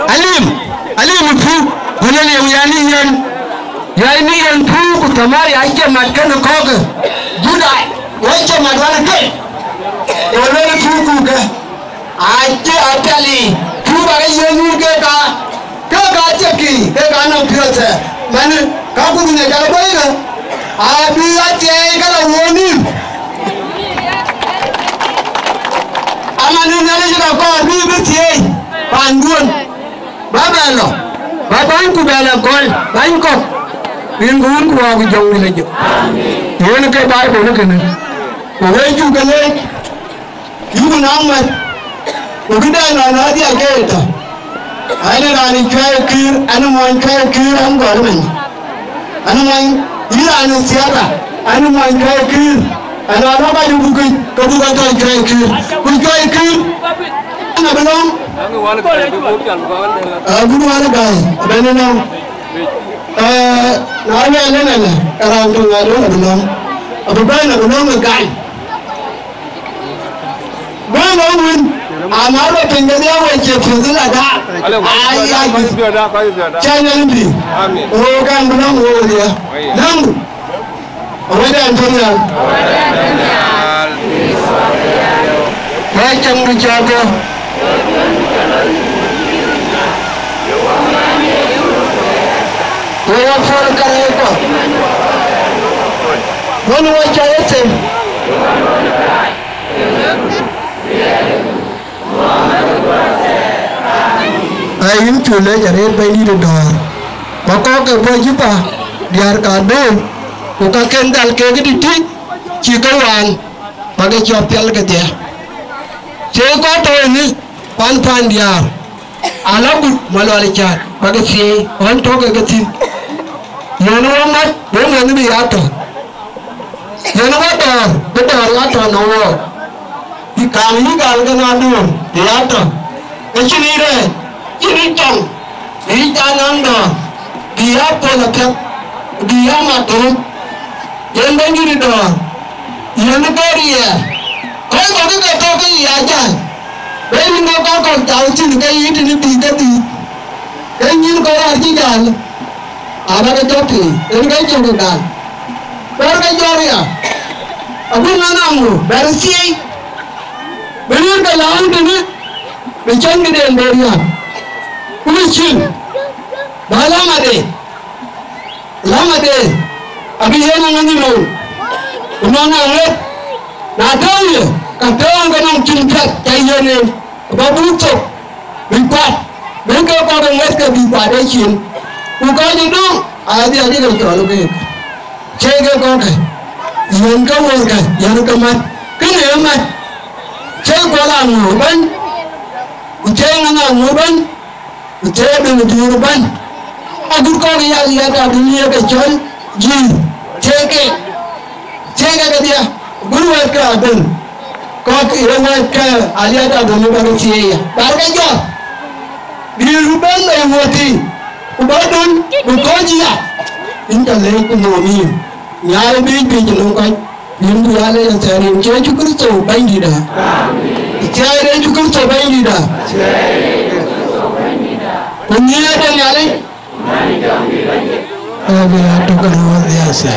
alim fu kulele yani yan fu ku tamari ake matkana koga judai wace madwana ke kulele fu ku ga ake atali fu baga yenu ke ka cheki ke ka no piote mane ka ku ne ka boyga abi ate ka la woni amanu nale jira ko bi bitie pandun babalo baban ku bela gol ban ko bingun ku wa ku jawu le jo amin yone ke bible ke ne ko weju gele yugo namma ko gida na dia ke ta ana rani kai kir ana man kai kir an gormen ana man ira ana siara ana man kai kir ana ba ba yugo ko buga kai kir ku kai kir ana belong guru wala gai benena na lena around to ngalo belong abu bana belong gai bana win amaro pengene ya weche fuzila da channel mbi o kan belong o dia nangu weda antonia macam dijaga Kaya for kareko. Wani wacha yote. Ayin chule jare bayi do. Bako ke bojipa diar kado. Uka kendal ke gidi cikawan bagai copial ke dia. Ceko to ini pan diar. Alabut malu alicat bagai si on to ke getin. Yono mat bongan bi ato. Yono motor betor ato nawo. Di kami gal kana dur di ato. Kecini re, ini tong. Di tanang do. Dia polak dia matur. Yang bangiri do. Yono korea. Kau kau ke to ke aja. Beli no kau tahu sini kayak ini di. Kengin kau lagi jalan. Ada kecoki, ini kayak cokokan. Baru kayak joria. Aku nanamu, bersih. Bener ke lawan ini, bencang gede beria. Kucing, lama deh. Abi yang ngani mau, umang anglet. Nadal ya, kadang kadang cincat kayak ni. Babu cok, bipat. Mereka pada ngeliat ke bipat aja. Bukan itu, ada kalau jual ke, cek kau ke, yang kau ke, yang kau mat, kena mat, cek bola nguban, cek mana nguban, cek dengan jurban, aku kau lihat dunia kecil, cek ke dia, guru ke abang, kau kira ke, lihat dunia bagai bagai jual, di ruban yang mati. Ubadun bukoji ya inta le ku nomi nyaare bi jenong kai yale yang tarin ke Kristo bandida cere Kristo bandida punya dan yale Abe atukan wadiasa.